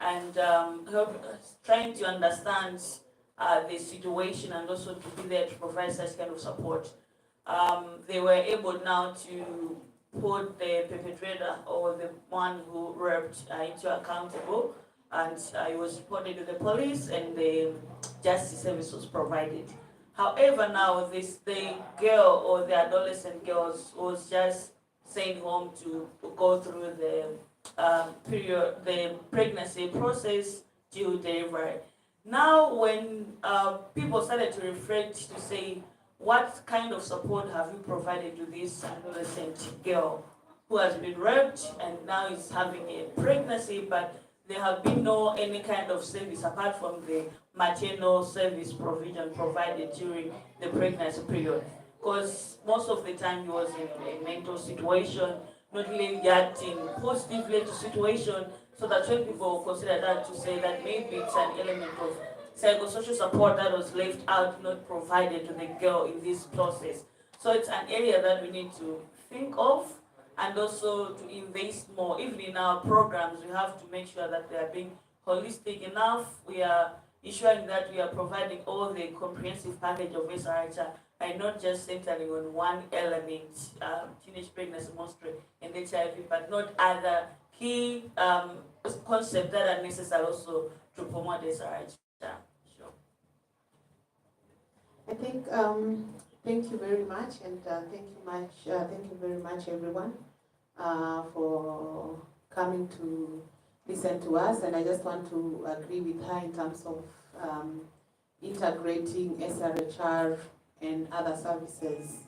and trying to understand the situation and also to be there to provide such kind of support. they were able now to put the perpetrator or the one who raped into accountable, and it was reported to the police, and the justice service was provided. However, now the girl or the adolescent girls was just sent home to go through the the pregnancy process till delivery. Now, when people started to reflect to say, what kind of support have you provided to this adolescent girl who has been raped and now is having a pregnancy, but there have been no any kind of service apart from the maternal service provision provided during the pregnancy period? Because most of the time he was in a mental situation, not really reacting positively to situation, so that when people consider that to say that maybe it's an element of psychosocial support that was left out, not provided to the girl in this process. So it's an area that we need to think of, and also to invest more. Even in our programs, we have to make sure that they are being holistic enough. We are ensuring that we are providing all the comprehensive package of SRHR and not just centering on one element, teenage pregnancy mostly, and HIV, but not other key concepts that are necessary also to promote SRHR. Sure. I think, thank you very much, and thank you very much, everyone, for coming to listen to us. And I just want to agree with her in terms of integrating SRHR and other services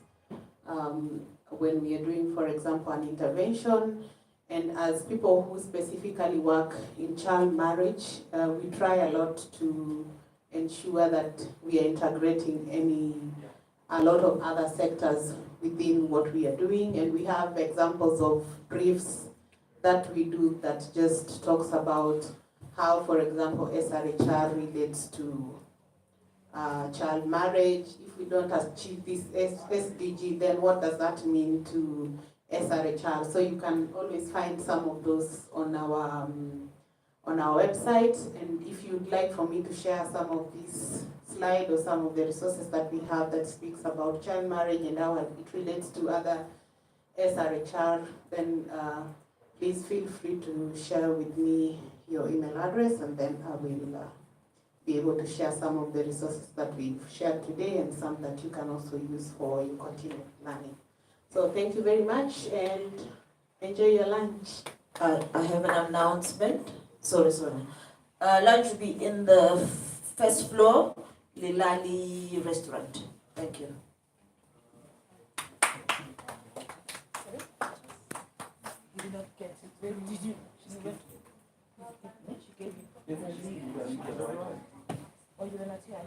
when we are doing, for example, an intervention. And as people who specifically work in child marriage, we try a lot to ensure that we are integrating a lot of other sectors within what we are doing. And we have examples of briefs that we do that just talks about how, for example, SRHR relates to child marriage. If we don't achieve this SDG, then what does that mean to SRHR? So you can always find some of those on our website. And if you'd like for me to share some of these slides or some of the resources that we have that speaks about child marriage and how it relates to other SRHR, then please feel free to share with me your email address, and then I will be able to share some of the resources that we've shared today and some that you can also use for your continued learning. So thank you very much, and enjoy your lunch. I have an announcement. Sorry. Lunch will be in the first floor, Lilali restaurant. Thank you. You did not get it. Where did you? She gave you. Oh, you were not here.